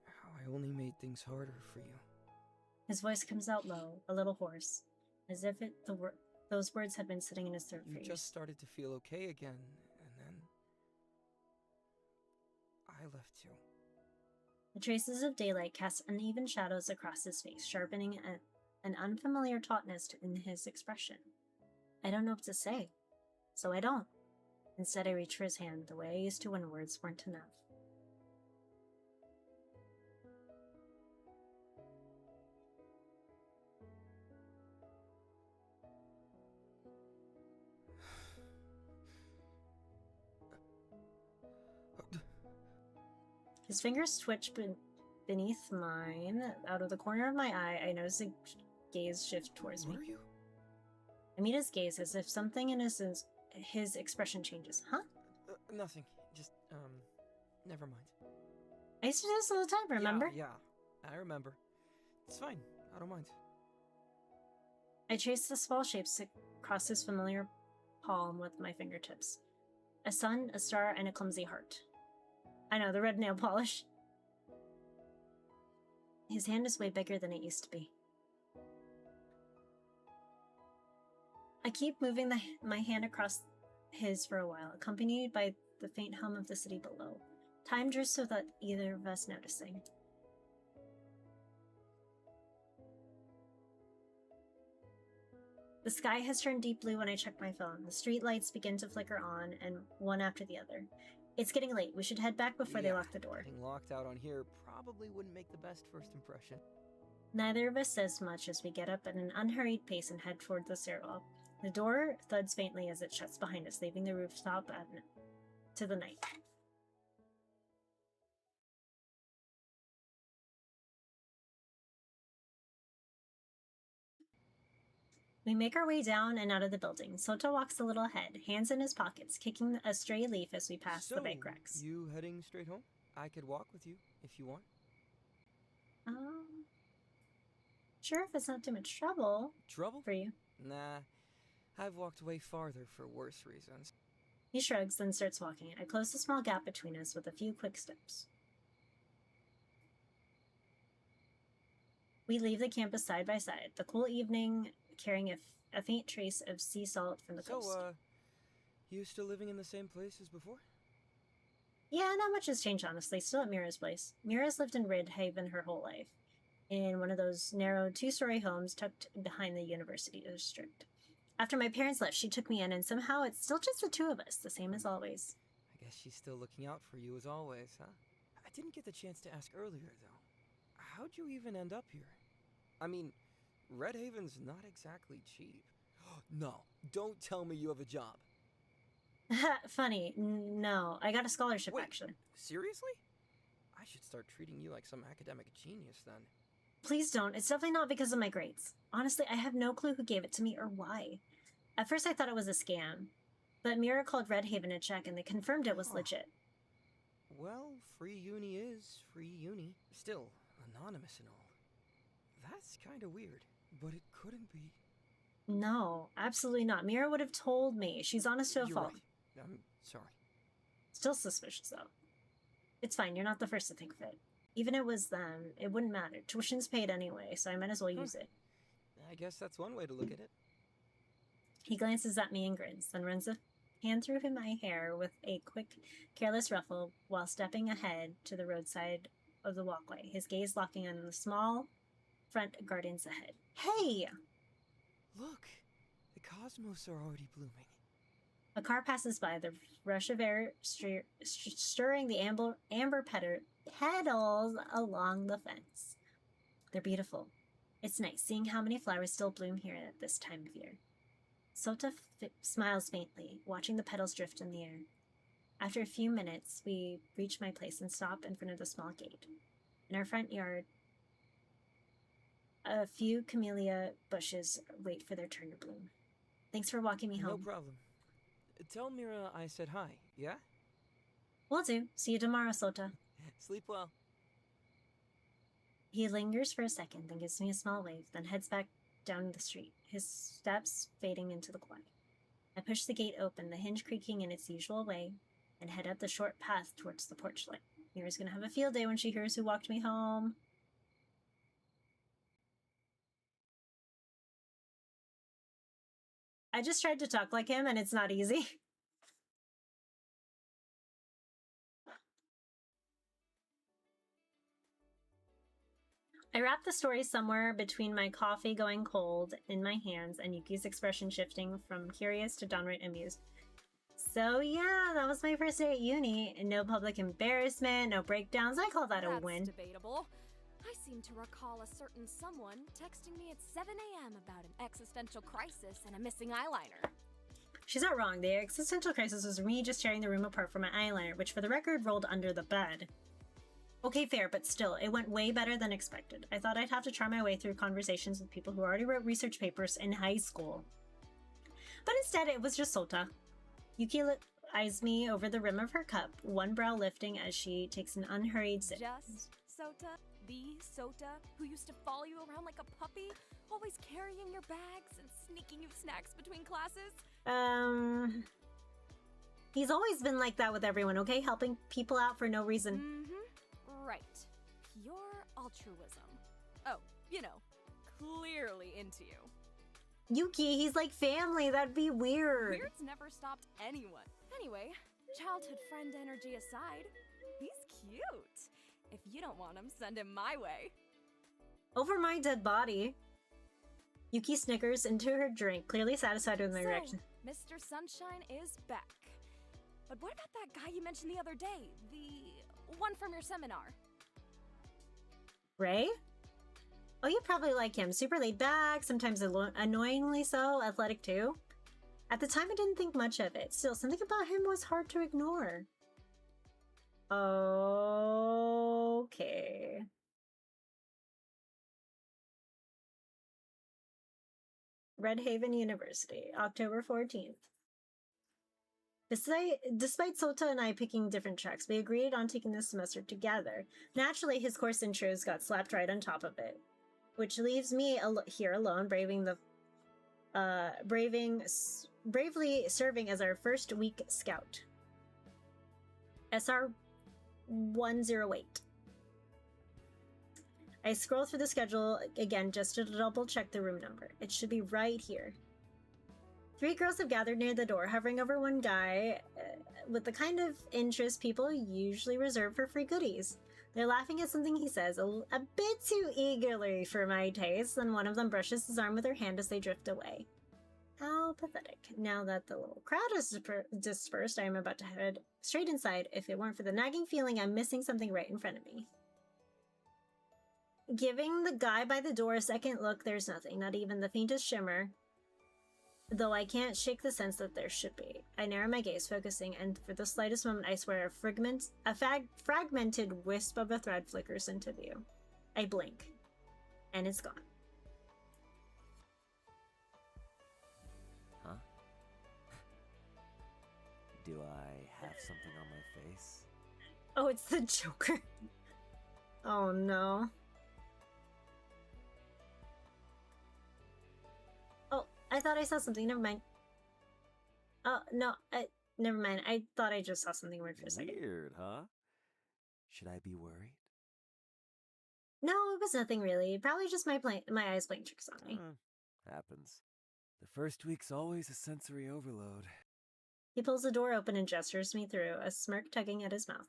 Speaker 3: how I only made things harder for you.
Speaker 1: His voice comes out low, a little hoarse, as if those words had been sitting in his throat for years.
Speaker 3: You just started to feel okay again, and then I left too.
Speaker 1: The traces of daylight cast uneven shadows across his face, sharpening an unfamiliar tautness in his expression. I don't know what to say, so I don't. Instead, I reach for his hand the way I used to when words weren't enough. His fingers twitch beneath mine. Out of the corner of my eye, I notice a gaze shift towards me.
Speaker 3: What are you?
Speaker 1: I meet his gaze as if something in his expression changes. Huh?
Speaker 3: Nothing. Just, never mind.
Speaker 1: I used to do this all the time, remember?
Speaker 3: Yeah, I remember. It's fine. I don't mind.
Speaker 1: I trace the small shapes across his familiar palm with my fingertips. A sun, a star, and a clumsy heart. I know, the red nail polish. His hand is way bigger than it used to be. I keep moving my hand across his for a while, accompanied by the faint hum of the city below. Time drifts without either of us noticing. The sky has turned deep blue when I check my phone. The street lights begin to flicker on, and one after the other. It's getting late. We should head back before they lock the door.
Speaker 3: Getting locked out on here probably wouldn't make the best first impression.
Speaker 1: Neither of us says much as we get up at an unhurried pace and head toward the stairwell. The door thuds faintly as it shuts behind us, leaving the rooftop to the night. We make our way down and out of the building. Sota walks a little ahead, hands in his pockets, kicking a stray leaf as we pass the bike racks.
Speaker 3: You heading straight home? I could walk with you if you want.
Speaker 1: Sure, if it's not too much trouble.
Speaker 3: Trouble?
Speaker 1: For you.
Speaker 3: Nah, I've walked way farther for worse reasons.
Speaker 1: He shrugs, then starts walking. I close the small gap between us with a few quick steps. We leave the campus side by side, the cool evening carrying a faint trace of sea salt from the coast.
Speaker 3: So, you still living in the same place as before?
Speaker 1: Yeah, not much has changed, honestly. Still at Mira's place. Mira's lived in Redhaven her whole life, in one of those narrow two-story homes tucked behind the university district. After my parents left, she took me in, and somehow it's still just the two of us, the same as always.
Speaker 3: I guess she's still looking out for you as always, huh? I didn't get the chance to ask earlier, though. How'd you even end up here? I mean, Redhaven's not exactly cheap. No, don't tell me you have a job.
Speaker 1: Funny. No, I got a scholarship,
Speaker 3: Wait,
Speaker 1: actually.
Speaker 3: Seriously? I should start treating you like some academic genius, then.
Speaker 1: Please don't. It's definitely not because of my grades. Honestly, I have no clue who gave it to me or why. At first I thought it was a scam, but Mira called Redhaven a check and they confirmed it was legit.
Speaker 3: Well, free uni is free uni. Still, anonymous and all. That's kinda weird, but it couldn't be.
Speaker 1: No, absolutely not. Mira would have told me. She's honest to a
Speaker 3: You're
Speaker 1: fault.
Speaker 3: right. I'm sorry.
Speaker 1: Still suspicious, though. It's fine. You're not the first to think of it. Even if it was them, it wouldn't matter. Tuition's paid anyway, so I might as well use it.
Speaker 3: I guess that's one way to look at it.
Speaker 1: He glances at me and grins, then runs a hand through my hair with a quick, careless ruffle while stepping ahead to the roadside of the walkway, his gaze locking on the small front gardens ahead. Hey!
Speaker 3: Look, the cosmos are already blooming.
Speaker 1: A car passes by, the rush of air stirring the amber petals along the fence. They're beautiful. It's nice seeing how many flowers still bloom here at this time of year. Sota smiles faintly, watching the petals drift in the air. After a few minutes, we reach my place and stop in front of the small gate. In our front yard, a few camellia bushes wait for their turn to bloom. Thanks for walking me home.
Speaker 3: No problem. Tell Mira I said hi, yeah?
Speaker 1: Will do. See you tomorrow, Sota.
Speaker 3: Sleep well.
Speaker 1: He lingers for a second, then gives me a small wave, then heads back down the street, his steps fading into the quiet. I push the gate open, the hinge creaking in its usual way, and head up the short path towards the porch light. Mira's gonna have a field day when she hears who walked me home. I just tried to talk like him, and it's not easy. I wrap the story somewhere between my coffee going cold in my hands and Yuki's expression shifting from curious to downright amused. So yeah, that was my first day at uni. No public embarrassment, no breakdowns. I call that a win.
Speaker 2: That's debatable. I seem to recall a certain someone texting me at 7 a.m. about an existential crisis and a missing eyeliner.
Speaker 1: She's not wrong. The existential crisis was me just tearing the room apart for my eyeliner, which for the record rolled under the bed. Okay, fair, but still, it went way better than expected. I thought I'd have to try my way through conversations with people who already wrote research papers in high school. But instead, it was just Sota. Yuki eyes me over the rim of her cup, one brow lifting as she takes an unhurried sip.
Speaker 2: Just Sota? The Sota who used to follow you around like a puppy? Always carrying your bags and sneaking you snacks between classes?
Speaker 1: He's always been like that with everyone, okay? Helping people out for no reason.
Speaker 2: Right. Pure altruism. Oh, you know, clearly into you.
Speaker 1: Yuki, he's like family. That'd be weird.
Speaker 2: Weird's never stopped anyone. Anyway, childhood friend energy aside, he's cute. If you don't want him, send him my way.
Speaker 1: Over my dead body. Yuki snickers into her drink, clearly satisfied with my
Speaker 2: So,
Speaker 1: reaction.
Speaker 2: Mr. Sunshine is back. But what about that guy you mentioned the other day? The one from your seminar?
Speaker 1: Ray? Oh, you probably like him. Super laid back, sometimes annoyingly so, athletic too. At the time, I didn't think much of it. Still, something about him was hard to ignore. Okay. Red Haven University, October 14th. Despite Sota and I picking different tracks, we agreed on taking this semester together. Naturally, his course intros got slapped right on top of it, which leaves me here alone, bravely serving as our first week scout. SR 108. I scroll through the schedule again just to double check the room number. It should be right here. 3 girls have gathered near the door, hovering over one guy with the kind of interest people usually reserve for free goodies. They're laughing at something he says a bit too eagerly for my taste, and one of them brushes his arm with her hand as they drift away. How pathetic. Now that the little crowd is dispersed, I am about to head straight inside if it weren't for the nagging feeling I'm missing something right in front of me. Giving the guy by the door a second look, there's nothing, not even the faintest shimmer, though I can't shake the sense that there should be. I narrow my gaze, focusing, and for the slightest moment I swear a fragmented wisp of a thread flickers into view. I blink, and it's gone.
Speaker 5: Huh? Do I have something on my face?
Speaker 1: Oh, it's the Joker. Oh no. Oh, I thought I saw something. Never mind. Oh, no. Never mind. I thought I just saw something weird for a second.
Speaker 5: Weird, huh? Should I be worried?
Speaker 1: No, it was nothing really. Probably just my eyes playing tricks on me.
Speaker 5: Happens. The first week's always a sensory overload.
Speaker 1: He pulls the door open and gestures me through, a smirk tugging at his mouth.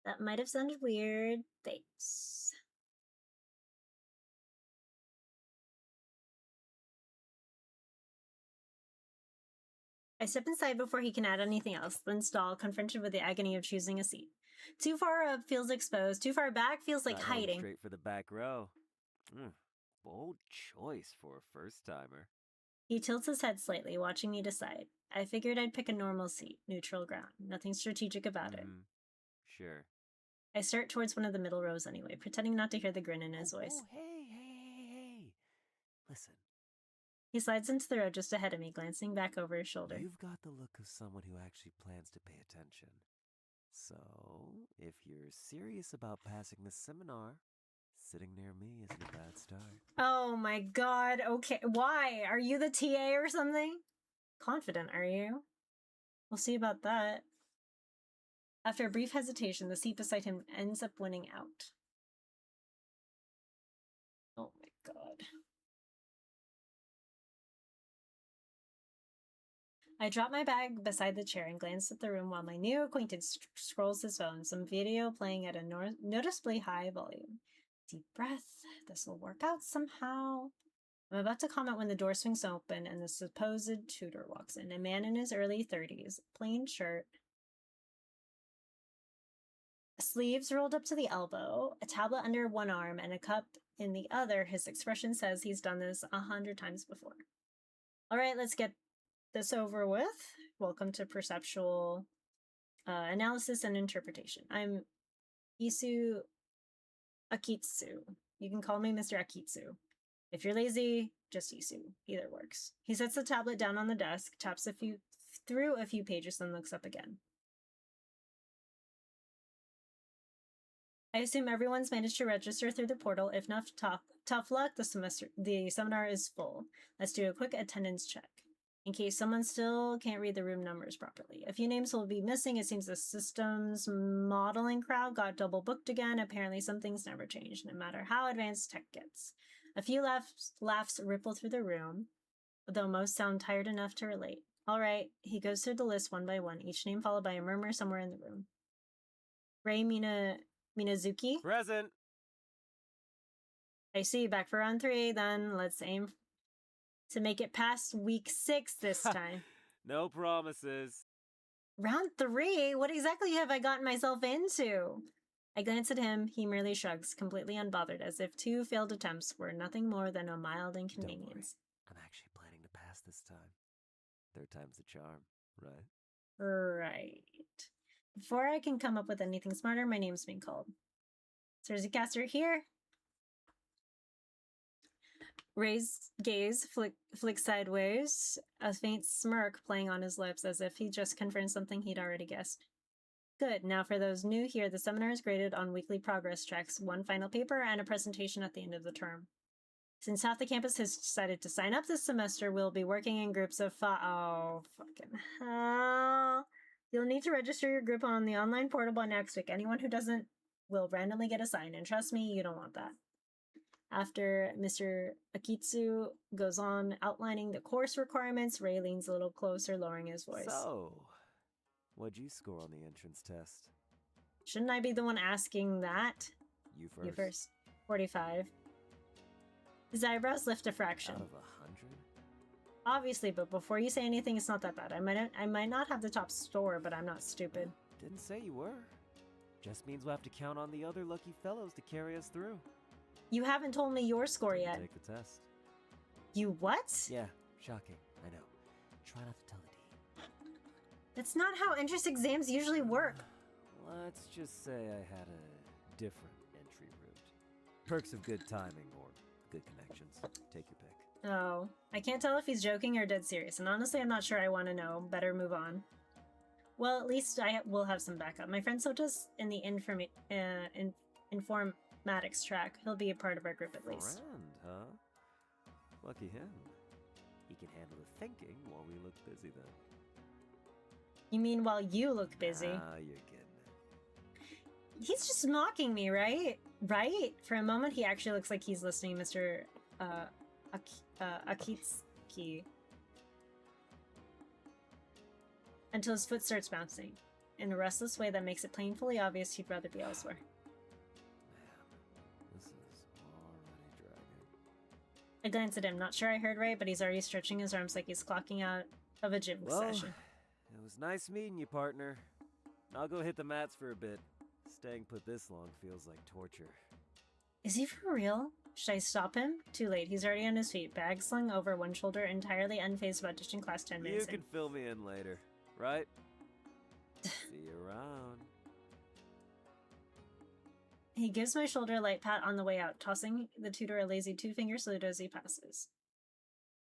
Speaker 1: That might have sounded weird. Thanks. I step inside before he can add anything else, then stall, confronted with the agony of choosing a seat. Too far up feels exposed, too far back feels like hiding.
Speaker 5: Straight for the back row. Bold choice for a first-timer.
Speaker 1: He tilts his head slightly, watching me decide. I figured I'd pick a normal seat, neutral ground. Nothing strategic about it.
Speaker 5: Sure.
Speaker 1: I start towards one of the middle rows anyway, pretending not to hear the grin in his voice.
Speaker 5: Oh, hey. Listen.
Speaker 1: He slides into the row just ahead of me, glancing back over his shoulder.
Speaker 5: You've got the look of someone who actually plans to pay attention. So, if you're serious about passing the seminar, sitting near me isn't a bad start.
Speaker 1: Oh my god, okay. Why? Are you the TA or something? Confident, are you? We'll see about that. After a brief hesitation, the seat beside him ends up winning out. Oh my god. I drop my bag beside the chair and glance at the room while my new acquaintance scrolls his phone, some video playing at a noticeably high volume. Deep breath. This will work out somehow. I'm about to comment when the door swings open and the supposed tutor walks in. A man in his early 30s, plain shirt, sleeves rolled up to the elbow, a tablet under one arm, and a cup in the other. His expression says he's done this 100 times before. All right, let's get this over with. Welcome to Perceptual Analysis and Interpretation. I'm Isu Akitsu. You can call me Mr. Akitsu. If you're lazy, just Isu. Either works. He sets the tablet down on the desk, taps through a few pages, then looks up again. I assume everyone's managed to register through the portal. If not, tough luck. The seminar is full. Let's do a quick attendance check, in case someone still can't read the room numbers properly. A few names will be missing. It seems the systems modeling crowd got double booked again. Apparently something's never changed, no matter how advanced tech gets. A few laughs ripple through the room, though most sound tired enough to relate. All right, he goes through the list one by one, each name followed by a murmur somewhere in the room. Ray Minazuki?
Speaker 5: Present!
Speaker 1: I see, back for round 3, then let's aim to make it past week 6 this time.
Speaker 5: No promises.
Speaker 1: Round 3? What exactly have I gotten myself into? I glance at him. He merely shrugs, completely unbothered, as if 2 failed attempts were nothing more than a mild
Speaker 5: Don't worry.
Speaker 1: inconvenience.
Speaker 5: I'm actually planning to pass this time. 3rd time's the charm, right?
Speaker 1: Right. Before I can come up with anything smarter, my name's being called. Cersei Caster here. Ray's gaze flicks sideways, a faint smirk playing on his lips as if he just confirmed something he'd already guessed. Good. Now for those new here, the seminar is graded on weekly progress checks, 1 final paper, and a presentation at the end of the term. Since half the campus has decided to sign up this semester, we'll be working in groups of oh, fucking hell. You'll need to register your group on the online portal by next week. Anyone who doesn't will randomly get assigned, and trust me, you don't want that. After Mr. Akitsu goes on outlining the course requirements, Ray leans a little closer, lowering his voice.
Speaker 5: So, what'd you score on the entrance test?
Speaker 1: Shouldn't I be the one asking that?
Speaker 5: You first.
Speaker 1: You first. 45. His eyebrows lift a fraction.
Speaker 5: Out of 100?
Speaker 1: Obviously, but before you say anything, it's not that bad. I might not have the top score, but I'm not stupid.
Speaker 5: Didn't say you were. Just means we'll have to count on the other lucky fellows to carry us through.
Speaker 1: You haven't told me your score yet.
Speaker 5: Take the test.
Speaker 1: You what?
Speaker 5: Yeah, shocking. I know. Try not to tell the dean.
Speaker 1: That's not how entrance exams usually work.
Speaker 5: Let's just say I had a different entry route. Perks of good timing or good connections. Take your pick.
Speaker 1: Oh, I can't tell if he's joking or dead serious, and honestly, I'm not sure I want to know. Better move on. Well, at least I will have some backup. My friend Sota's in the informatics track. He'll be a part of our group at least.
Speaker 5: Friend, huh? Lucky him. He can handle the thinking while we look busy then.
Speaker 1: You mean while you look busy?
Speaker 5: Ah, you're getting it.
Speaker 1: He's just mocking me, right? Right? For a moment, he actually looks like he's listening, Mr. Akitsuki. Until his foot starts bouncing, in a restless way that makes it painfully obvious he'd rather be elsewhere.
Speaker 5: Man, this is already dragging.
Speaker 1: I glance at him, not sure I heard right, but he's already stretching his arms like he's clocking out of a gym session.
Speaker 5: It was nice meeting you, partner. I'll go hit the mats for a bit. Staying put this long feels like torture.
Speaker 1: Is he for real? Should I stop him? Too late. He's already on his feet, bag slung over one shoulder, entirely unfazed about ditching class 10 minutes in.
Speaker 5: You can fill me in later, right? See you around.
Speaker 1: He gives my shoulder a light pat on the way out, tossing the tutor a lazy 2-finger salute as he passes.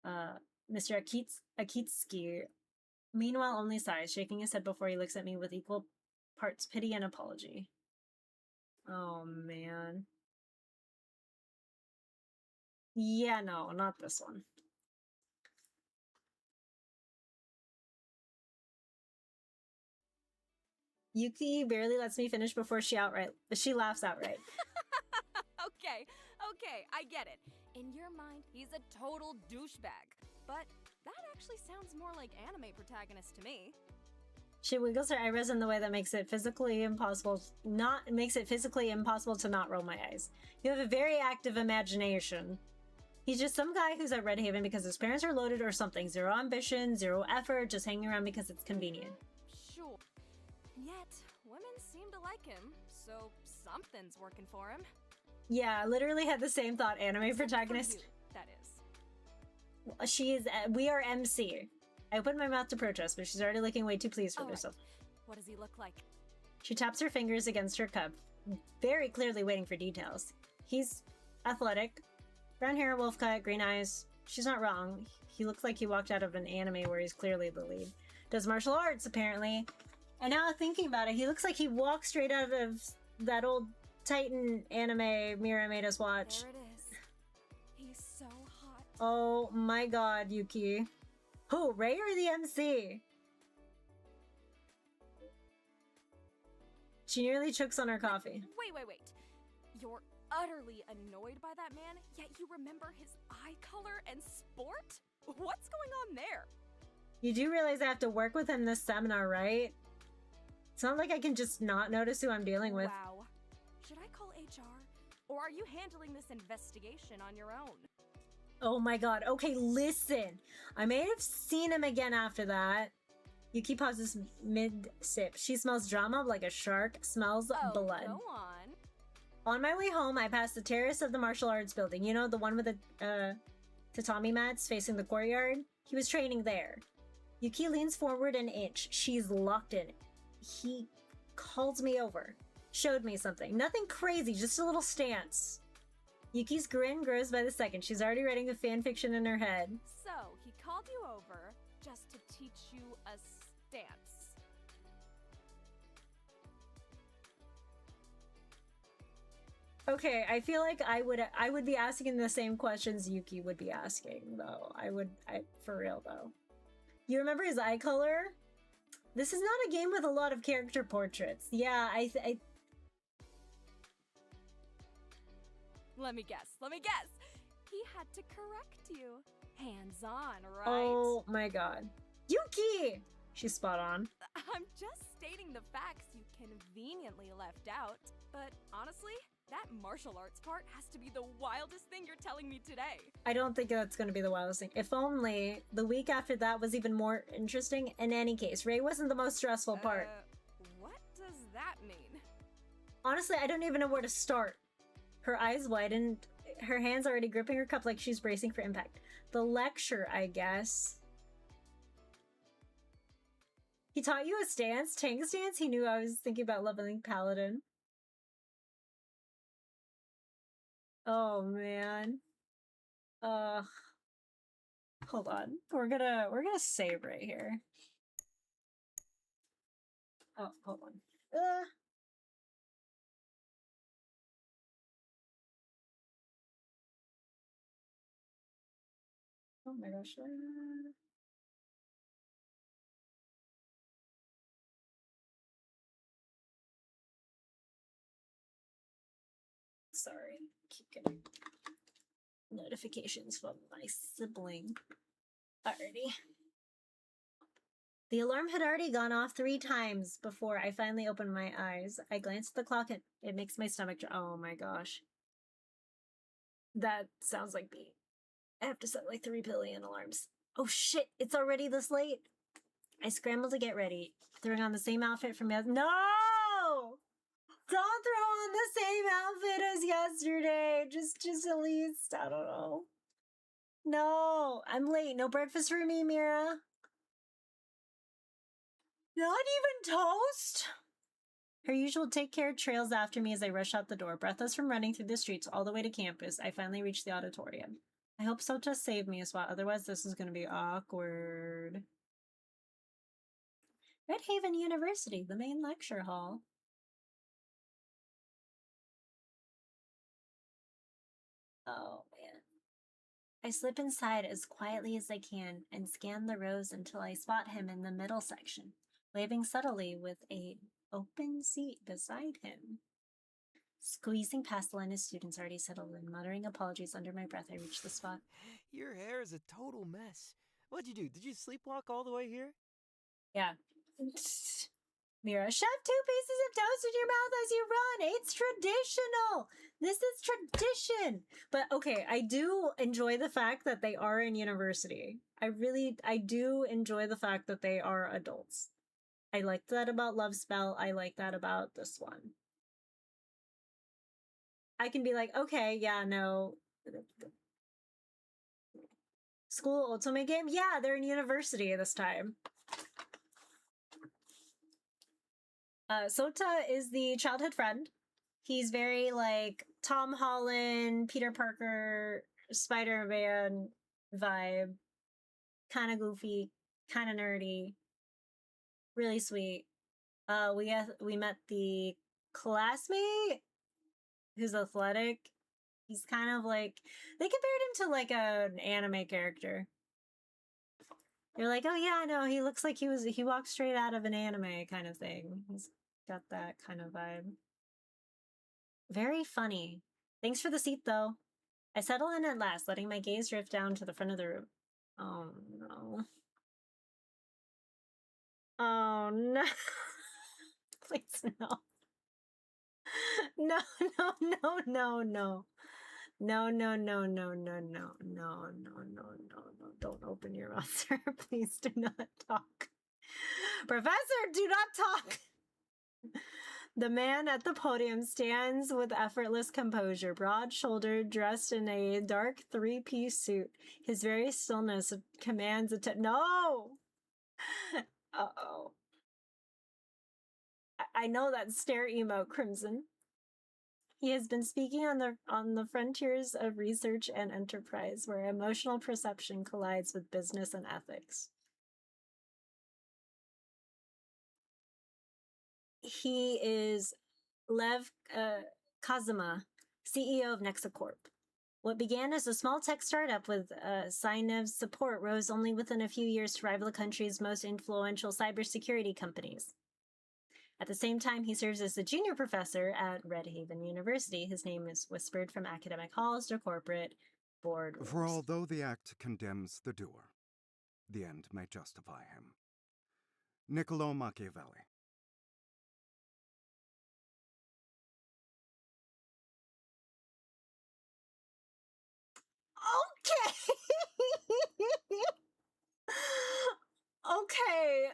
Speaker 1: Mr. Akitsuki, meanwhile, only sighs, shaking his head before he looks at me with equal parts pity and apology. Oh, man. Yeah, no, not this one. Yuki barely lets me finish before she laughs outright.
Speaker 2: Okay, I get it. In your mind, he's a total douchebag. But that actually sounds more like anime protagonist to me.
Speaker 1: She wiggles her eyebrows in the way that makes it physically impossible to not roll my eyes. You have a very active imagination. He's just some guy who's at Red Haven because his parents are loaded or something. Zero ambition, zero effort, just hanging around because it's convenient.
Speaker 2: Sure. Yet, women seem to like him, so something's working for him.
Speaker 1: Yeah, I literally had the same thought, anime
Speaker 2: Except
Speaker 1: protagonist.
Speaker 2: for you, that is.
Speaker 1: We are MC. I opened my mouth to protest, but she's already looking way too pleased with herself.
Speaker 2: What does he look like?
Speaker 1: She taps her fingers against her cup, very clearly waiting for details. He's athletic, brown hair, wolf cut, green eyes. She's not wrong. He looks like he walked out of an anime where he's clearly the lead. Does martial arts, apparently. And now thinking about it, he looks like he walked straight out of that old Titan anime Mira made us watch.
Speaker 2: There it is. He's so hot.
Speaker 1: Oh my god, Yuki. Who, Ray or the MC? She nearly chokes on her coffee.
Speaker 2: Wait. You're utterly annoyed by that man, yet you remember his eye color and sport? What's going on there?
Speaker 1: You do realize I have to work with him this seminar, right? It's not like I can just not notice who I'm dealing with.
Speaker 2: Wow. Should I call HR? Or are you handling this investigation on your own?
Speaker 1: Oh my god. Okay, listen. I may have seen him again after that. Yuki pauses mid-sip. She smells drama like a shark smells
Speaker 2: Oh,
Speaker 1: blood.
Speaker 2: go on.
Speaker 1: On my way home, I passed the terrace of the martial arts building. You know, the one with the tatami mats facing the courtyard? He was training there. Yuki leans forward an inch. She's locked in. He called me over. Showed me something. Nothing crazy, just a little stance. Yuki's grin grows by the second. She's already writing a fan fiction in her head.
Speaker 2: So, he called you over just to teach you a stance.
Speaker 1: Okay, I feel like I would be asking the same questions Yuki would be asking, though. For real, though. You remember his eye color? This is not a game with a lot of character portraits. Yeah,
Speaker 2: Let me guess. He had to correct you. Hands on, right?
Speaker 1: Oh my god. Yuki! She's spot on.
Speaker 2: I'm just stating the facts you conveniently left out. But honestly, that martial arts part has to be the wildest thing you're telling me today.
Speaker 1: I don't think that's going to be the wildest thing. If only the week after that was even more interesting. In any case, Ray wasn't the most stressful part.
Speaker 2: What does that mean?
Speaker 1: Honestly, I don't even know where to start. Her eyes widened, her hands already gripping her cup like she's bracing for impact. The lecture, I guess. He taught you a stance? Tank stance? He knew I was thinking about leveling Paladin. Oh man. Hold on. We're gonna save right here. Oh, hold on. Oh my gosh. Sorry. Keep getting notifications from my sibling. Alrighty. The alarm had already gone off 3 times before I finally opened my eyes. I glanced at the clock and it makes my stomach drop. Oh my gosh. That sounds like me. I have to set like 3 billion alarms. Oh shit, it's already this late. I scrambled to get ready, throwing on the same outfit from yesterday. No! Don't throw on the same outfit as yesterday. Just at least, I don't know. No, I'm late. No breakfast for me, Mira. Not even toast? Her usual take care trails after me as I rush out the door, breathless from running through the streets all the way to campus. I finally reach the auditorium. I hope Sota saved me a spot, otherwise this is going to be awkward. Red Haven University, the main lecture hall. Oh, man. I slip inside as quietly as I can and scan the rows until I spot him in the middle section, waving subtly with an open seat beside him. Squeezing past the line of students already settled and muttering apologies under my breath, I reach the spot.
Speaker 3: Your hair is a total mess. What'd you do? Did you sleepwalk all the way here?
Speaker 1: Yeah. Mira, shove 2 pieces of toast in your mouth as you run. It's traditional. This is tradition. But okay, I do enjoy the fact that they are in university. I do enjoy the fact that they are adults. I like that about Love Spell. I like that about this one. I can be like, okay, yeah, no. School Ultimate game? Yeah, they're in university this time. Sota is the childhood friend. He's very like Tom Holland, Peter Parker, Spider-Man vibe. Kind of goofy, kind of nerdy. Really sweet. We met the classmate who's athletic. He's kind of like, they compared him to like an anime character. They're like, oh yeah, no, he looks like he walked straight out of an anime kind of thing. He's got that kind of vibe. Very funny. Thanks for the seat though. I settle in at last, letting my gaze drift down to the front of the room. Oh no. Oh no. Please no. No. No, no, no, no, no, no, no, no, no, no, no. Don't open your mouth, sir. Please do not talk. Professor, do not talk! The man at the podium stands with effortless composure, broad-shouldered, dressed in a dark three-piece suit. His very stillness commands attention. No! Uh-oh. I know that stare emote, Crimson. He has been speaking on the frontiers of research and enterprise, where emotional perception collides with business and ethics. He is Lev Kazama, CEO of Nexacorp. What began as a small tech startup with Sinev's support rose only within a few years to rival the country's most influential cybersecurity companies. At the same time, he serves as a junior professor at Redhaven University. His name is whispered from academic halls to corporate boardrooms.
Speaker 6: For although the act condemns the doer, the end may justify him. Niccolo Machiavelli.
Speaker 1: Okay.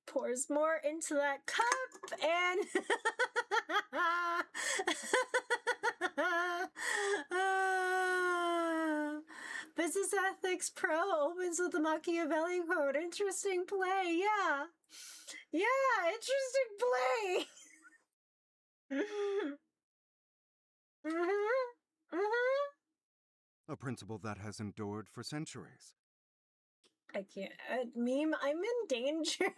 Speaker 1: Pours more into that cup and Business Ethics Pro opens with the Machiavelli quote. Interesting play, yeah. Yeah, interesting play.
Speaker 6: A principle that has endured for centuries.
Speaker 1: I can't. Meme, I'm in danger.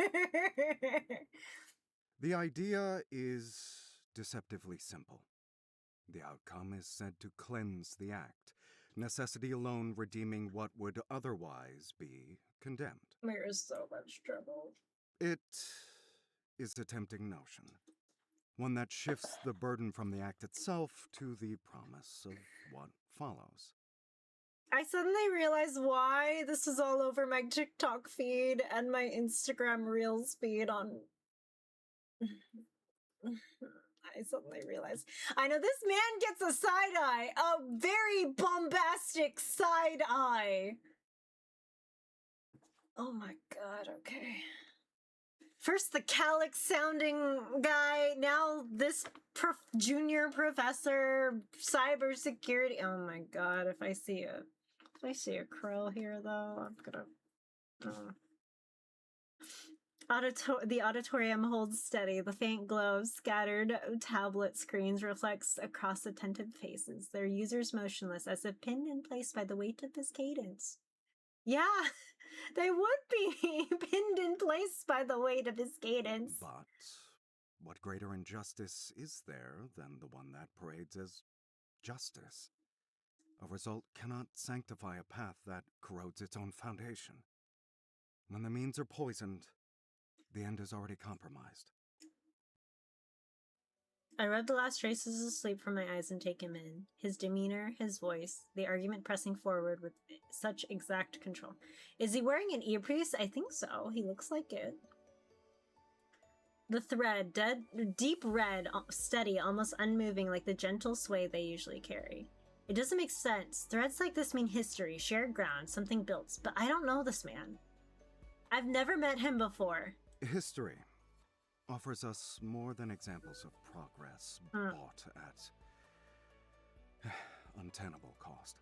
Speaker 6: The idea is deceptively simple. The outcome is said to cleanse the act, necessity alone redeeming what would otherwise be condemned.
Speaker 1: We're so much trouble.
Speaker 6: It is a tempting notion, one that shifts the burden from the act itself to the promise of what follows.
Speaker 1: I suddenly realized why this is all over my TikTok feed and my Instagram Reels feed on... I suddenly realized. I know this man gets a side eye. A very bombastic side eye. Oh my god, okay. First the Calyx sounding guy, now this junior professor, cybersecurity. Oh my god, if I see a crow here though, I'm gonna... The auditorium holds steady. The faint glow of scattered tablet screens reflects across attentive faces, their users motionless, as if pinned in place by the weight of his cadence. Yeah, they would be pinned in place by the weight of his cadence.
Speaker 6: But what greater injustice is there than the one that parades as justice? A result cannot sanctify a path that corrodes its own foundation. When the means are poisoned, the end is already compromised.
Speaker 1: I rubbed the last traces of sleep from my eyes and take him in. His demeanor, his voice, the argument pressing forward with such exact control. Is he wearing an earpiece? I think so. He looks like it. The thread, deep red, steady, almost unmoving, like the gentle sway they usually carry. It doesn't make sense. Threads like this mean history, shared ground, something built, but I don't know this man. I've never met him before.
Speaker 6: History offers us more than examples of progress bought at untenable cost.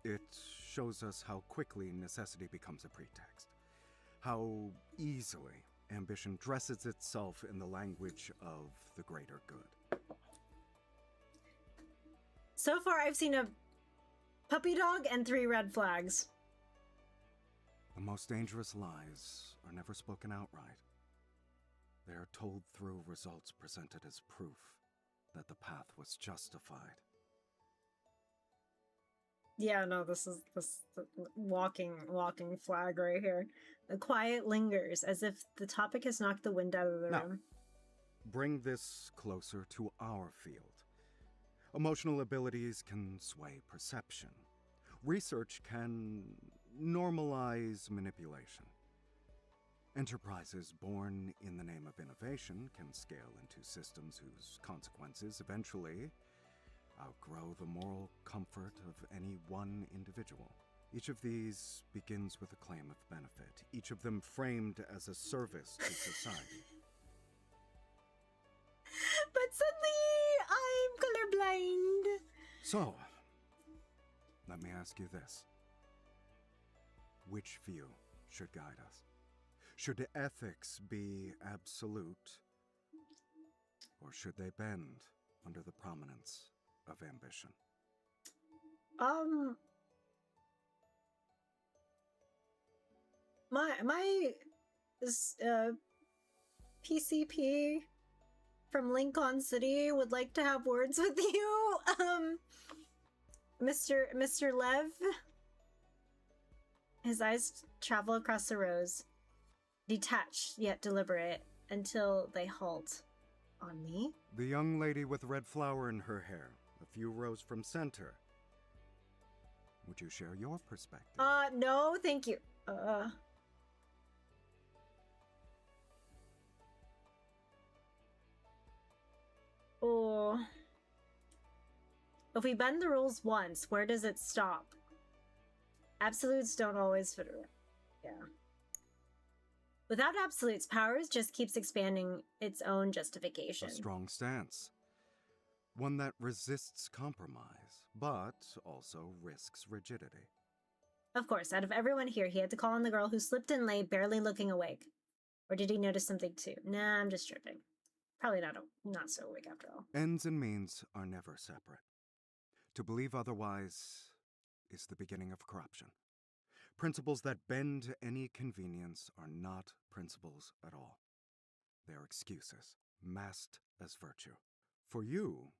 Speaker 6: It shows us how quickly necessity becomes a pretext, how easily ambition dresses itself in the language of the greater good.
Speaker 1: So far, I've seen a puppy dog and 3 red flags.
Speaker 6: The most dangerous lies are never spoken outright. They are told through results presented as proof that the path was justified.
Speaker 1: Yeah, no, this is the walking flag right here. The quiet lingers, as if the topic has knocked the wind out of the room.
Speaker 6: Bring this closer to our field. Emotional abilities can sway perception. Research can normalize manipulation. Enterprises born in the name of innovation can scale into systems whose consequences eventually outgrow the moral comfort of any one individual. Each of these begins with a claim of benefit, each of them framed as a service to society.
Speaker 1: But suddenly, I'm colorblind.
Speaker 6: So, let me ask you this. Which view should guide us? Should ethics be absolute, or should they bend under the prominence of ambition?
Speaker 1: My PCP from Lincoln City would like to have words with you, Mr. Lev. His eyes travel across the rows, detached yet deliberate, until they halt on me.
Speaker 6: The young lady with red flower in her hair, a few rows from center. Would you share your perspective?
Speaker 1: No, thank you. Oh. If we bend the rules once, where does it stop? Absolutes don't always fit around. Yeah. Without absolutes, powers just keeps expanding its own justification.
Speaker 6: A strong stance. One that resists compromise, but also risks rigidity.
Speaker 1: Of course, out of everyone here, he had to call on the girl who slipped in late, barely looking awake. Or did he notice something too? Nah, I'm just tripping. Probably not so awake after all.
Speaker 6: Ends and means are never separate. To believe otherwise is the beginning of corruption. Principles that bend to any convenience are not principles at all. They are excuses, masked as virtue. For you,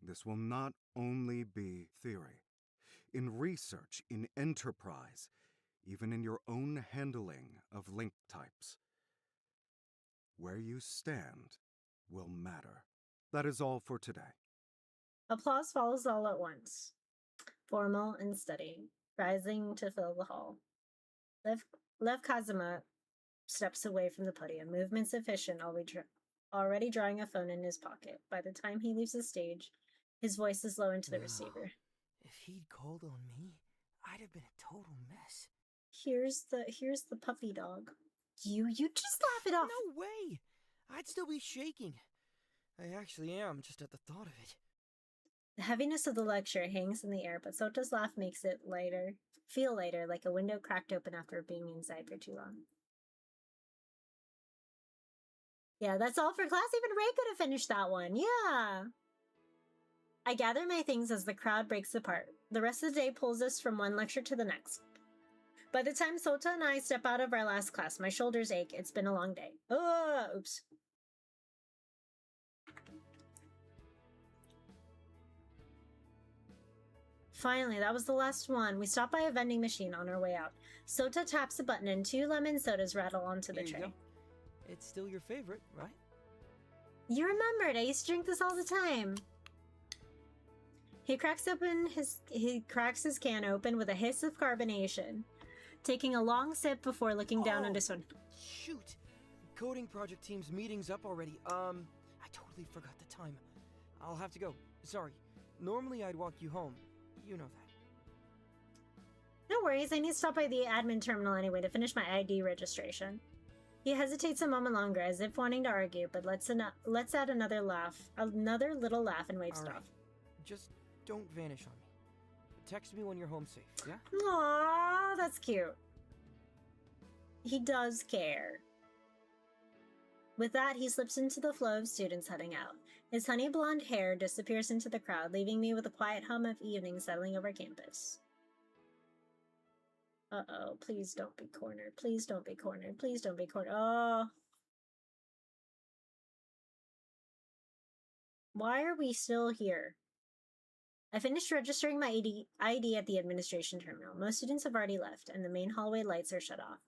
Speaker 6: this will not only be theory. In research, in enterprise, even in your own handling of link types, where you stand will matter. That is all for today.
Speaker 1: Applause follows all at once, formal and steady, rising to fill the hall. Lev Kazuma steps away from the podium, movements efficient, already drawing a phone in his pocket. By the time he leaves the stage, his voice is low into the receiver.
Speaker 3: If he'd called on me, I'd have been a total mess.
Speaker 1: Here's the puppy dog. You just laugh it off.
Speaker 3: No way! I'd still be shaking. I actually am, just at the thought of it.
Speaker 1: The heaviness of the lecture hangs in the air, but Sota's laugh makes it feel lighter, like a window cracked open after being inside for too long. Yeah, that's all for class. Even Ray could have finished that one. Yeah. I gather my things as the crowd breaks apart. The rest of the day pulls us from one lecture to the next. By the time Sota and I step out of our last class, my shoulders ache. It's been a long day. Oops. Finally, that was the last one. We stop by a vending machine on our way out. Sota taps a button and 2 lemon sodas rattle onto the
Speaker 3: Here you
Speaker 1: tray.
Speaker 3: go. It's still your favorite, right?
Speaker 1: You remembered. I used to drink this all the time. He cracks his can open with a hiss of carbonation, taking a long sip before looking down on this one.
Speaker 3: Shoot! Coding project team's meeting's up already. I totally forgot the time. I'll have to go. Sorry. Normally I'd walk you home. You know that.
Speaker 1: No worries, I need to stop by the admin terminal anyway to finish my ID registration. He hesitates a moment longer, as if wanting to argue, but let's add another little laugh, and waves
Speaker 3: All right.
Speaker 1: off.
Speaker 3: Just don't vanish on me. Text me when you're home safe, yeah?
Speaker 1: Aww, that's cute. He does care. With that, he slips into the flow of students heading out. His honey blonde hair disappears into the crowd, leaving me with a quiet hum of evening settling over campus. Uh-oh, please don't be cornered. Please don't be cornered. Please don't be cornered. Oh. Why are we still here? I finished registering my ID at the administration terminal. Most students have already left, and the main hallway lights are shut off.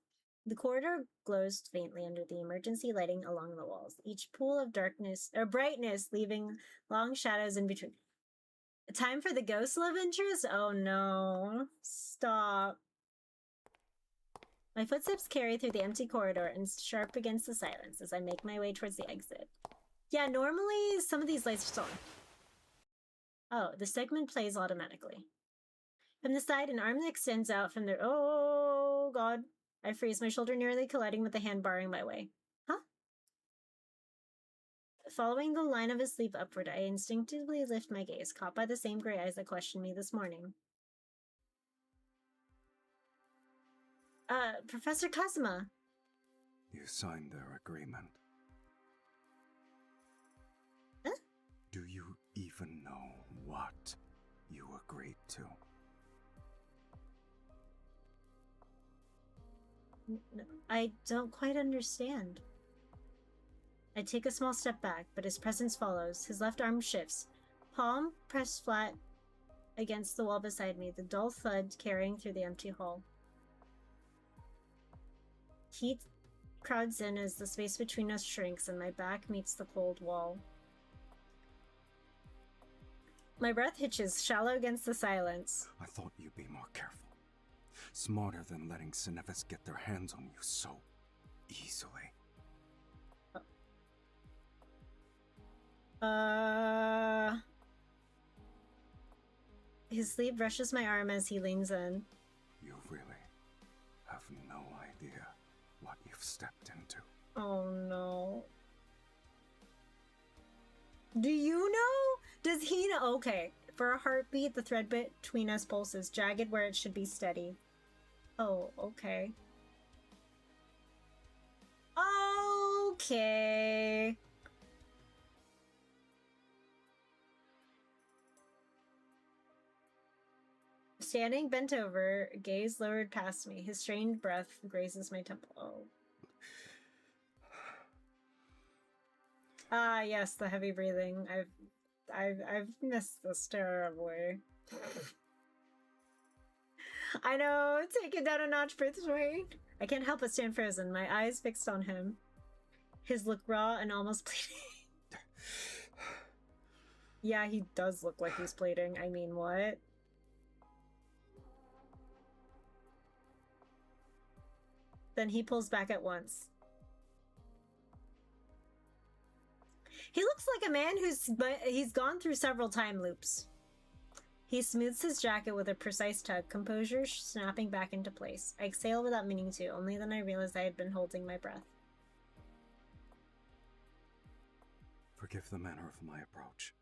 Speaker 1: The corridor glows faintly under the emergency lighting along the walls, each pool of brightness leaving long shadows in between. Time for the ghost love interest? Oh no. Stop. My footsteps carry through the empty corridor and sharp against the silence as I make my way towards the exit. Yeah, normally some of these lights are still on. Oh, the segment plays automatically. From the side, an arm extends out from the— oh, God. I freeze, my shoulder nearly colliding with the hand barring my way. Huh? Following the line of his sleeve upward, I instinctively lift my gaze, caught by the same gray eyes that questioned me this morning. Professor Kazuma.
Speaker 6: You signed their agreement.
Speaker 1: Huh?
Speaker 6: Do you even know what you agreed to?
Speaker 1: No, I don't quite understand. I take a small step back, but his presence follows. His left arm shifts, palm pressed flat against the wall beside me, the dull thud carrying through the empty hall. Heat crowds in as the space between us shrinks and my back meets the cold wall. My breath hitches, shallow against the silence.
Speaker 6: I thought you'd be more careful. Smarter than letting Cinevis get their hands on you so easily.
Speaker 1: His sleeve brushes my arm as he leans in.
Speaker 6: You really have no idea what you've stepped into.
Speaker 1: Oh no. Do you know? Does he know? Okay. For a heartbeat, the thread between us pulses, jagged where it should be steady. Oh, okay. Okay. Standing bent over, gaze lowered past me, his strained breath grazes my temple. Oh. Ah, yes, the heavy breathing. I've missed this terribly. I know, take it down a notch, Braithwaite. I can't help but stand frozen, my eyes fixed on him. His look raw and almost bleeding. Yeah, he does look like he's bleeding. I mean, what? Then he pulls back at once. He looks like a man he's gone through several time loops. He smooths his jacket with a precise tug, composure snapping back into place. I exhale without meaning to, only then I realize I had been holding my breath.
Speaker 6: Forgive the manner of my approach.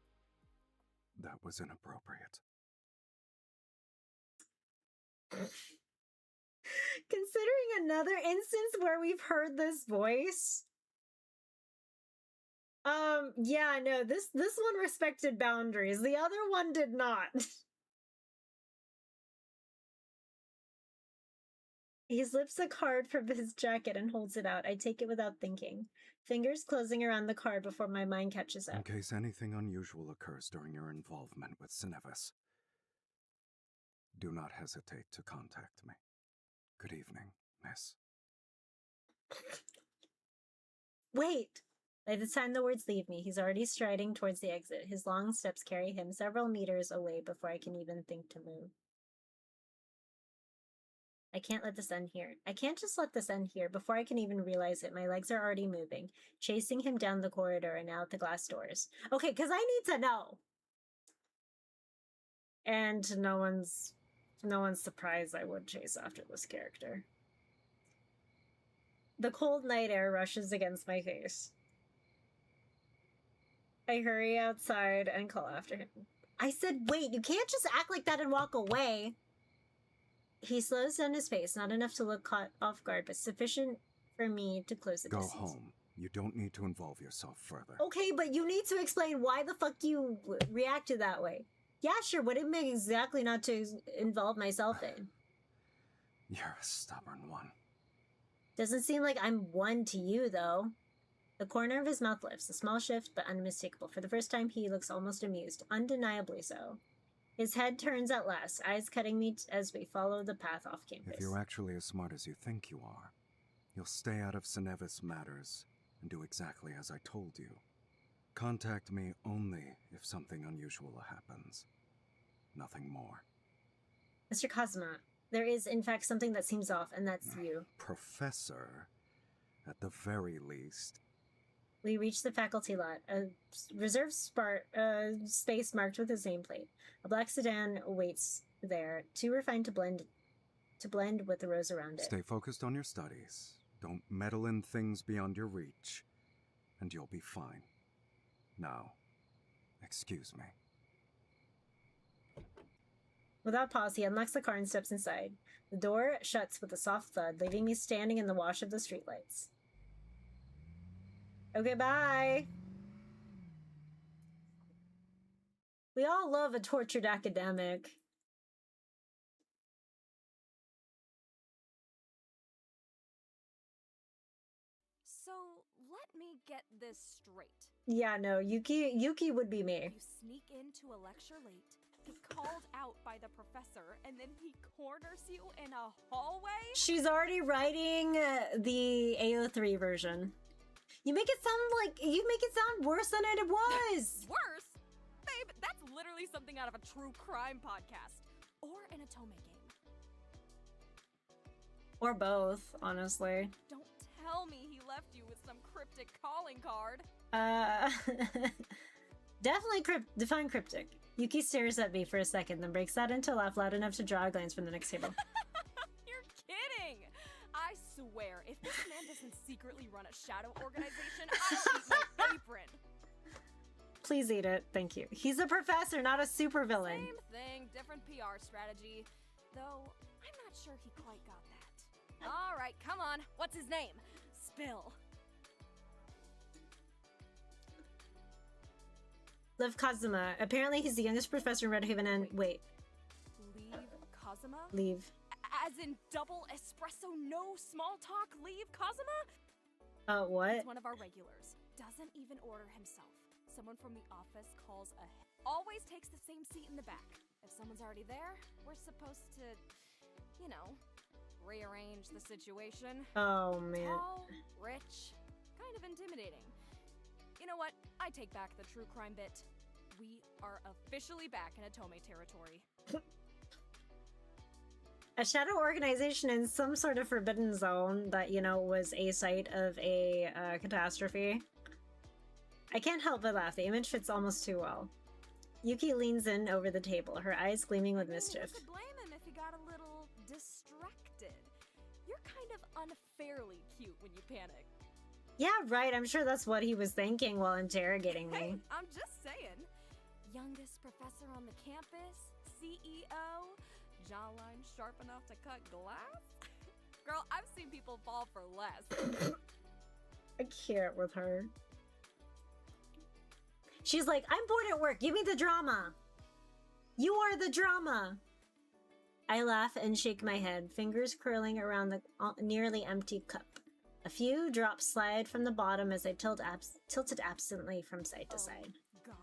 Speaker 6: That was inappropriate.
Speaker 1: Considering another instance where we've heard this voice. Yeah, no, this one respected boundaries. The other one did not. He slips a card from his jacket and holds it out. I take it without thinking. Fingers closing around the card before my mind catches up.
Speaker 6: In case anything unusual occurs during your involvement with Cinevis, do not hesitate to contact me. Good evening, miss.
Speaker 1: Wait! By the time the words leave me, he's already striding towards the exit. His long steps carry him several meters away before I can even think to move. I can't let this end here. I can't just let this end here. Before I can even realize it, my legs are already moving, chasing him down the corridor and out the glass doors. Okay, because I need to know! And no one's surprised I would chase after this character. The cold night air rushes against my face. I hurry outside and call after him. I said, wait, you can't just act like that and walk away. He slows down his pace, not enough to look caught off guard, but sufficient for me to close the distance.
Speaker 6: Go home. You don't need to involve yourself further.
Speaker 1: Okay, but you need to explain why the fuck you reacted that way. Yeah, sure, what did me exactly not to involve myself in?
Speaker 6: You're a stubborn one.
Speaker 1: Doesn't seem like I'm one to you, though. The corner of his mouth lifts, a small shift, but unmistakable. For the first time, he looks almost amused, undeniably so. His head turns at last, eyes cutting me as we follow the path off campus.
Speaker 6: If you're actually as smart as you think you are, you'll stay out of Cinevis matters and do exactly as I told you. Contact me only if something unusual happens. Nothing more.
Speaker 1: Mr. Kazuma, There is, in fact, something that seems off, and that's you.
Speaker 6: Professor, at the very least.
Speaker 1: We reach the faculty lot, a reserved space marked with his nameplate. A black sedan waits there, too refined to blend with the rows around it.
Speaker 6: Stay focused on your studies. Don't meddle in things beyond your reach, and you'll be fine. Now, excuse me.
Speaker 1: Without pause, he unlocks the car and steps inside. The door shuts with a soft thud, leaving me standing in the wash of the streetlights. Okay, bye! We all love a tortured academic.
Speaker 2: So, let me get this straight.
Speaker 1: Yeah, no, Yuki would be me.
Speaker 2: You sneak into a lecture late, get called out by the professor, and then he corners you in a hallway?
Speaker 1: She's already writing the AO3 version. You make it sound worse than it was.
Speaker 2: Worse? Babe, that's literally something out of a true crime podcast. Or an Atome game.
Speaker 1: Or both, honestly.
Speaker 2: Don't tell me he left you with some cryptic calling card.
Speaker 1: Definitely define cryptic. Yuki stares at me for a second, then breaks that into a laugh loud enough to draw a glance from the next table.
Speaker 2: You're kidding! I swear, if this man doesn't secretly run a shadow organization, I'll eat my apron.
Speaker 1: Please eat it, thank you. He's a professor, not a supervillain.
Speaker 2: Same thing, different PR strategy. Though, I'm not sure he quite got that. Alright, come on, what's his name? Spill.
Speaker 1: Lev Kazuma. Apparently he's the youngest professor in Redhaven and- wait.
Speaker 2: Leave Kazuma?
Speaker 1: Leave.
Speaker 2: As in double espresso, no small talk, leave Kazuma?
Speaker 1: What?
Speaker 2: He's one of our regulars. Doesn't even order himself. Someone from the office calls ahead. Always takes the same seat in the back. If someone's already there, we're supposed to, you know, rearrange the situation.
Speaker 1: Oh, man.
Speaker 2: Tall, rich, kind of intimidating. You know what? I take back the true crime bit. We are officially back in Atome territory.
Speaker 1: A shadow organization in some sort of forbidden zone that, you know, was a site of a catastrophe. I can't help but laugh. The image fits almost too well. Yuki leans in over the table, her eyes gleaming with mischief.
Speaker 2: You could blame him if he got a little distracted. You're kind of unfairly cute when you panic.
Speaker 1: Yeah, right. I'm sure that's what he was thinking while interrogating me.
Speaker 2: Hey, I'm just saying. Youngest professor on the campus, CEO, jawline sharp enough to cut glass. Girl, I've seen people fall for less.
Speaker 1: I can't with her. She's like, I'm bored at work. Give me the drama. You are the drama. I laugh and shake my head, fingers curling around the nearly empty cup. A few drops slide from the bottom as I tilted absently from side to side.
Speaker 2: God,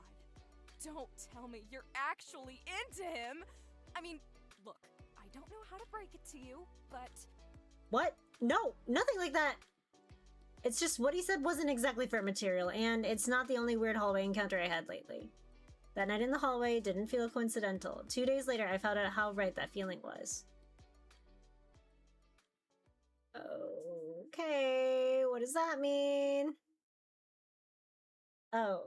Speaker 2: don't tell me you're actually into him. I mean, look, I don't know how to break it to you, but...
Speaker 1: What? No, nothing like that. It's just what he said wasn't exactly fair material, and it's not the only weird hallway encounter I had lately. That night in the hallway didn't feel coincidental. 2 days later, I found out how right that feeling was. Okay, what does that mean? Oh.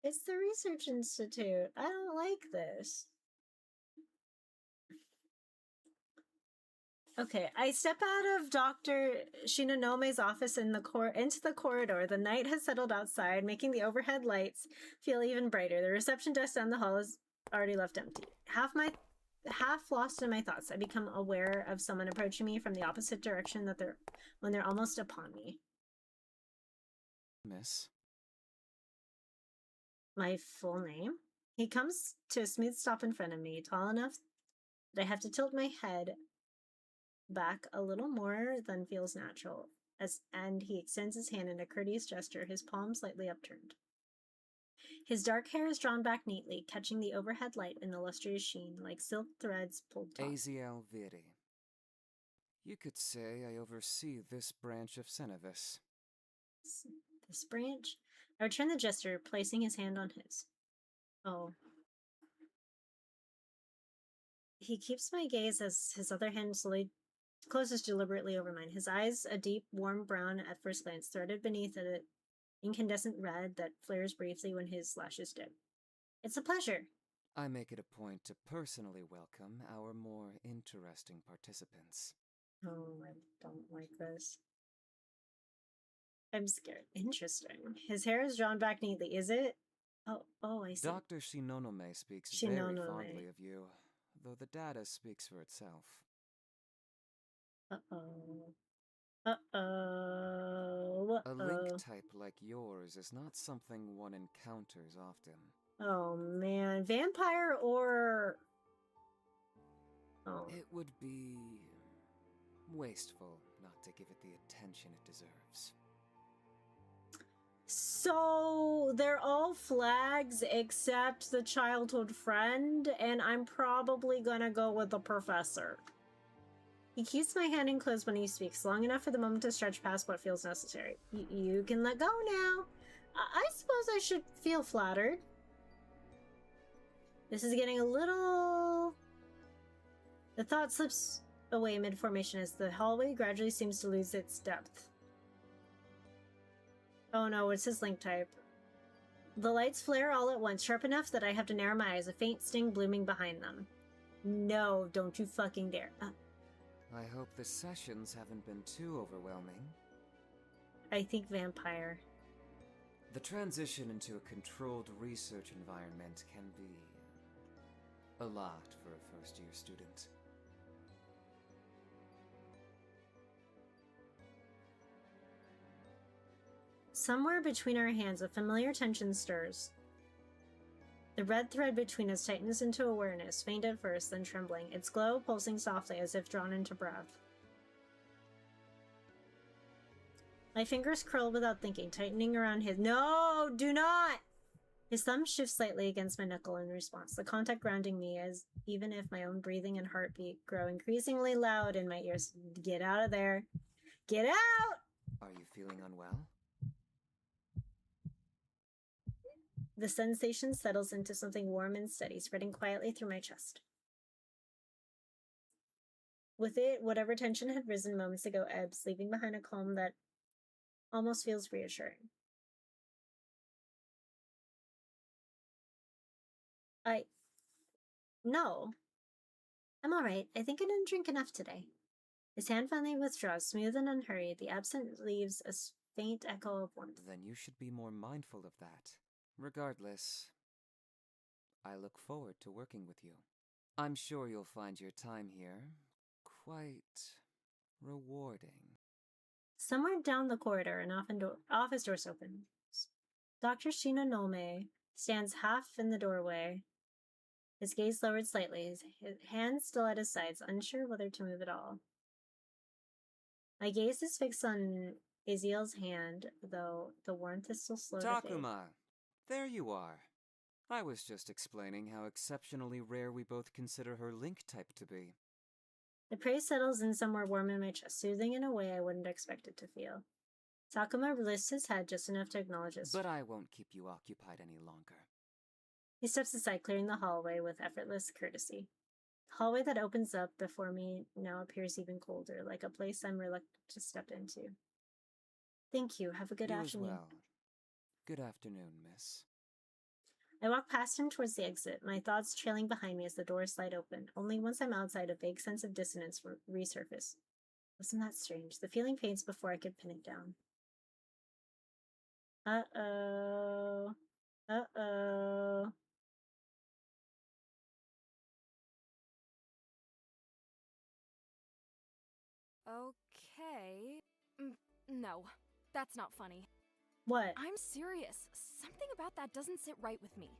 Speaker 1: It's the Research Institute. I don't like this. Okay, I step out of Dr. Shinanome's office into the corridor. The night has settled outside, making the overhead lights feel even brighter. The reception desk down the hall is already left empty. Half lost in my thoughts, I become aware of someone approaching me from the opposite direction when they're almost upon me.
Speaker 4: Miss.
Speaker 1: My full name? He comes to a smooth stop in front of me, tall enough that I have to tilt my head back a little more than feels natural, and he extends his hand in a courteous gesture, his palm slightly upturned. His dark hair is drawn back neatly, catching the overhead light in the lustrous sheen, like silk threads pulled taut.
Speaker 4: Aziel Viri. You could say I oversee this branch of Cenevis.
Speaker 1: This branch? I return the gesture, placing his hand on his. Oh. He keeps my gaze as his other hand slowly closes deliberately over mine. His eyes, a deep, warm brown at first glance, threaded beneath an incandescent red that flares briefly when his lashes dip. It's a pleasure.
Speaker 7: I make it a point to personally welcome our more interesting participants.
Speaker 1: Oh, I don't like this. I'm scared. Interesting. His hair is drawn back neatly, is it? Oh, I see.
Speaker 7: Dr. Shinonome speaks very fondly of you, though the data speaks for itself.
Speaker 1: Uh-oh. Uh-oh.
Speaker 7: A link type like yours is not something one encounters often.
Speaker 1: Oh, man. Vampire or... Oh.
Speaker 7: It would be wasteful not to give it the attention it deserves.
Speaker 1: So, they're all flags except the childhood friend, and I'm probably gonna go with the professor. He keeps my hand enclosed when he speaks, long enough for the moment to stretch past what feels necessary. You can let go now. I suppose I should feel flattered. This is getting a little... The thought slips away mid-formation as the hallway gradually seems to lose its depth. Oh no, it's his link type. The lights flare all at once, sharp enough that I have to narrow my eyes, a faint sting blooming behind them. No, don't you fucking dare.
Speaker 7: I hope the sessions haven't been too overwhelming.
Speaker 1: I think vampire.
Speaker 7: The transition into a controlled research environment can be a lot for a first-year student.
Speaker 1: Somewhere between our hands, a familiar tension stirs. The red thread between us tightens into awareness, faint at first, then trembling, its glow pulsing softly as if drawn into breath. My fingers curl without thinking, tightening around his— No! Do not! His thumb shifts slightly against my knuckle in response, the contact grounding me as even if my own breathing and heartbeat grow increasingly loud in my ears. Get out of there. Get out!
Speaker 7: Are you feeling unwell?
Speaker 1: The sensation settles into something warm and steady, spreading quietly through my chest. With it, whatever tension had risen moments ago ebbs, leaving behind a calm that almost feels reassuring. No. I'm alright. I think I didn't drink enough today. His hand finally withdraws, smooth and unhurried. The absent leaves a faint echo of warmth.
Speaker 7: Then you should be more mindful of that. Regardless, I look forward to working with you. I'm sure you'll find your time here quite rewarding.
Speaker 1: Somewhere down the corridor, an office doors open. Dr. Shinonome stands half in the doorway, his gaze lowered slightly, his hands still at his sides, unsure whether to move at all. My gaze is fixed on Aziel's hand, though the warmth is still slow to fade.
Speaker 7: Takuma! There you are. I was just explaining how exceptionally rare we both consider her link type to be.
Speaker 1: The praise settles in somewhere warm in my chest, soothing in a way I wouldn't expect it to feel. Takuma lifts his head just enough to acknowledge us.
Speaker 7: But I won't keep you occupied any longer.
Speaker 1: He steps aside, clearing the hallway with effortless courtesy. The hallway that opens up before me now appears even colder, like a place I'm reluctant to step into. Thank you. Have a good afternoon.
Speaker 7: You as well. Good afternoon, miss.
Speaker 1: I walk past him towards the exit, my thoughts trailing behind me as the doors slide open. Only once I'm outside, a vague sense of dissonance resurface. Wasn't that strange? The feeling fades before I could pin it down. Uh-oh. Uh-oh.
Speaker 2: Okay. No, that's not funny.
Speaker 1: What?
Speaker 2: I'm serious. Something about that doesn't sit right with me.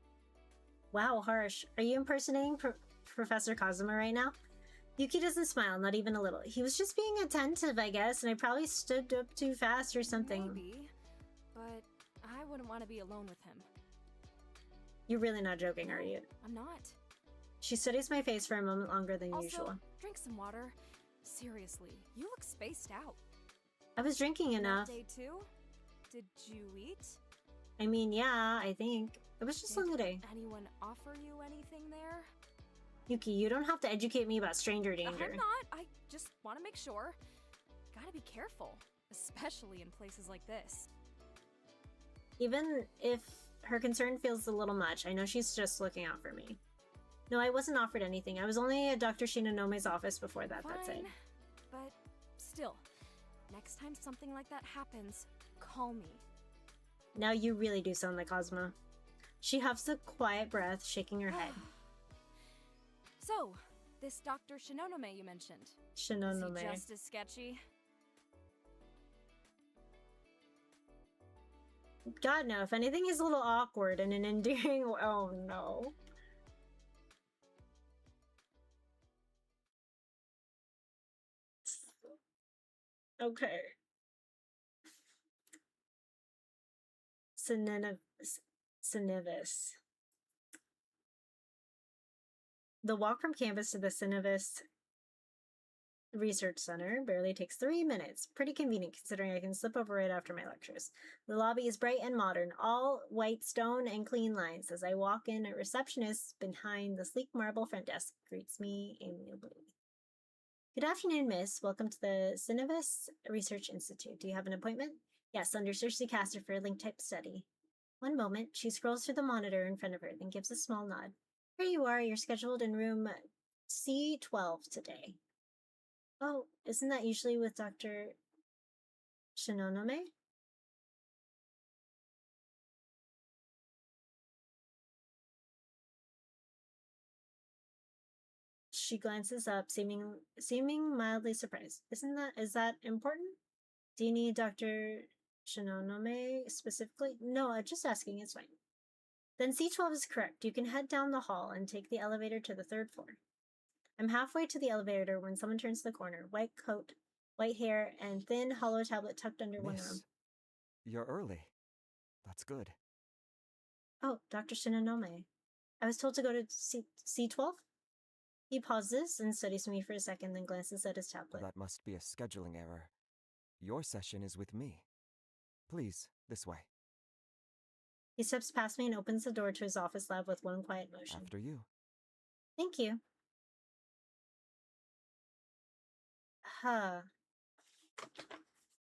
Speaker 1: Wow, harsh. Are you impersonating Professor Kazuma right now? Yuki doesn't smile, not even a little. He was just being attentive, I guess, and I probably stood up too fast or something.
Speaker 2: Maybe, but I wouldn't want to be alone with him.
Speaker 1: You're really not joking, are you?
Speaker 2: I'm not.
Speaker 1: She studies my face for a moment longer than usual.
Speaker 2: Drink some water. Seriously, you look spaced out.
Speaker 1: I was drinking enough.
Speaker 2: Day 2? Did you eat?
Speaker 1: I mean, yeah, I think. It was just a long day.
Speaker 2: Anyone offer you anything there?
Speaker 1: Yuki, you don't have to educate me about stranger danger.
Speaker 2: I'm not. I just want to make sure. Gotta be careful, especially in places like this.
Speaker 1: Even if her concern feels a little much, I know she's just looking out for me. No, I wasn't offered anything. I was only at Dr. Shinonome's office before that, that's it.
Speaker 2: Fine, but still, next time something like that happens, call me.
Speaker 1: Now you really do sound like Cosmo. She huffs a quiet breath, shaking her head.
Speaker 2: So, this Dr. Shinonome you mentioned.
Speaker 1: Shinonome.
Speaker 2: Is he just as sketchy?
Speaker 1: God, no. If anything, he's a little awkward and an endearing... Oh, no. Okay. Cinevis. The walk from campus to the Cinevis Research Center barely takes 3 minutes. Pretty convenient considering I can slip over right after my lectures. The lobby is bright and modern, all white stone and clean lines. As I walk in, a receptionist behind the sleek marble front desk greets me amiably. Good afternoon, miss. Welcome to the Cinevis Research Institute. Do you have an appointment? Yes, under Cersei Caster for a link type study. One moment. She scrolls through the monitor in front of her, then gives a small nod. Here you are. You're scheduled in room C12 today. Oh, isn't that usually with Dr. Shinonome? She glances up, seeming mildly surprised. Is that important? Do you need Dr. Shinonome specifically? No, I'm just asking, it's fine. Then C12 is correct. You can head down the hall and take the elevator to the 3rd floor. I'm halfway to the elevator when someone turns the corner. White coat, white hair, and thin, hollow tablet tucked under one arm.
Speaker 4: You're early. That's good.
Speaker 1: Oh, Dr. Shinonome. I was told to go to C12? He pauses and studies me for a second, then glances at his tablet.
Speaker 4: That must be a scheduling error. Your session is with me. Please, this way.
Speaker 1: He steps past me and opens the door to his office lab with one quiet motion.
Speaker 4: After you.
Speaker 1: Thank you. Huh.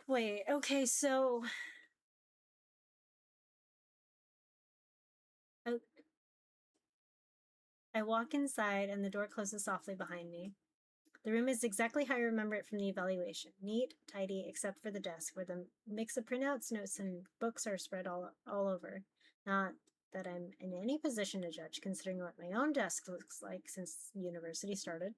Speaker 1: Wait, okay, so... Oh. I walk inside and the door closes softly behind me. The room is exactly how I remember it from the evaluation. Neat, tidy, except for the desk, where the mix of printouts, notes, and books are spread all over. Not that I'm in any position to judge, considering what my own desk looks like since university started.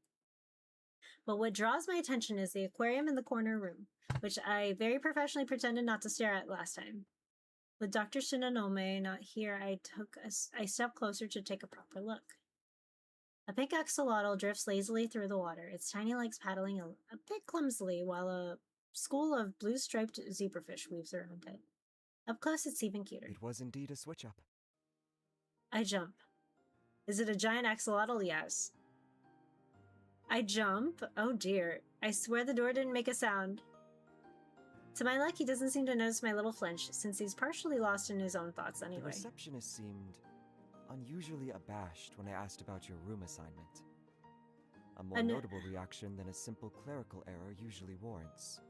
Speaker 1: But what draws my attention is the aquarium in the corner room, which I very professionally pretended not to stare at last time. With Dr. Shinonome not here, I stepped closer to take a proper look. A pink axolotl drifts lazily through the water, its tiny legs paddling a bit clumsily while a school of blue-striped zebrafish weaves around it. Up close, it's even cuter.
Speaker 4: It was indeed a switch-up.
Speaker 1: I jump. Is it a giant axolotl? Yes. I jump. Oh dear. I swear the door didn't make a sound. To my luck, he doesn't seem to notice my little flinch, since he's partially lost in his own thoughts anyway.
Speaker 4: The receptionist seemed unusually abashed when I asked about your room assignment. A more notable reaction than a simple clerical error usually warrants.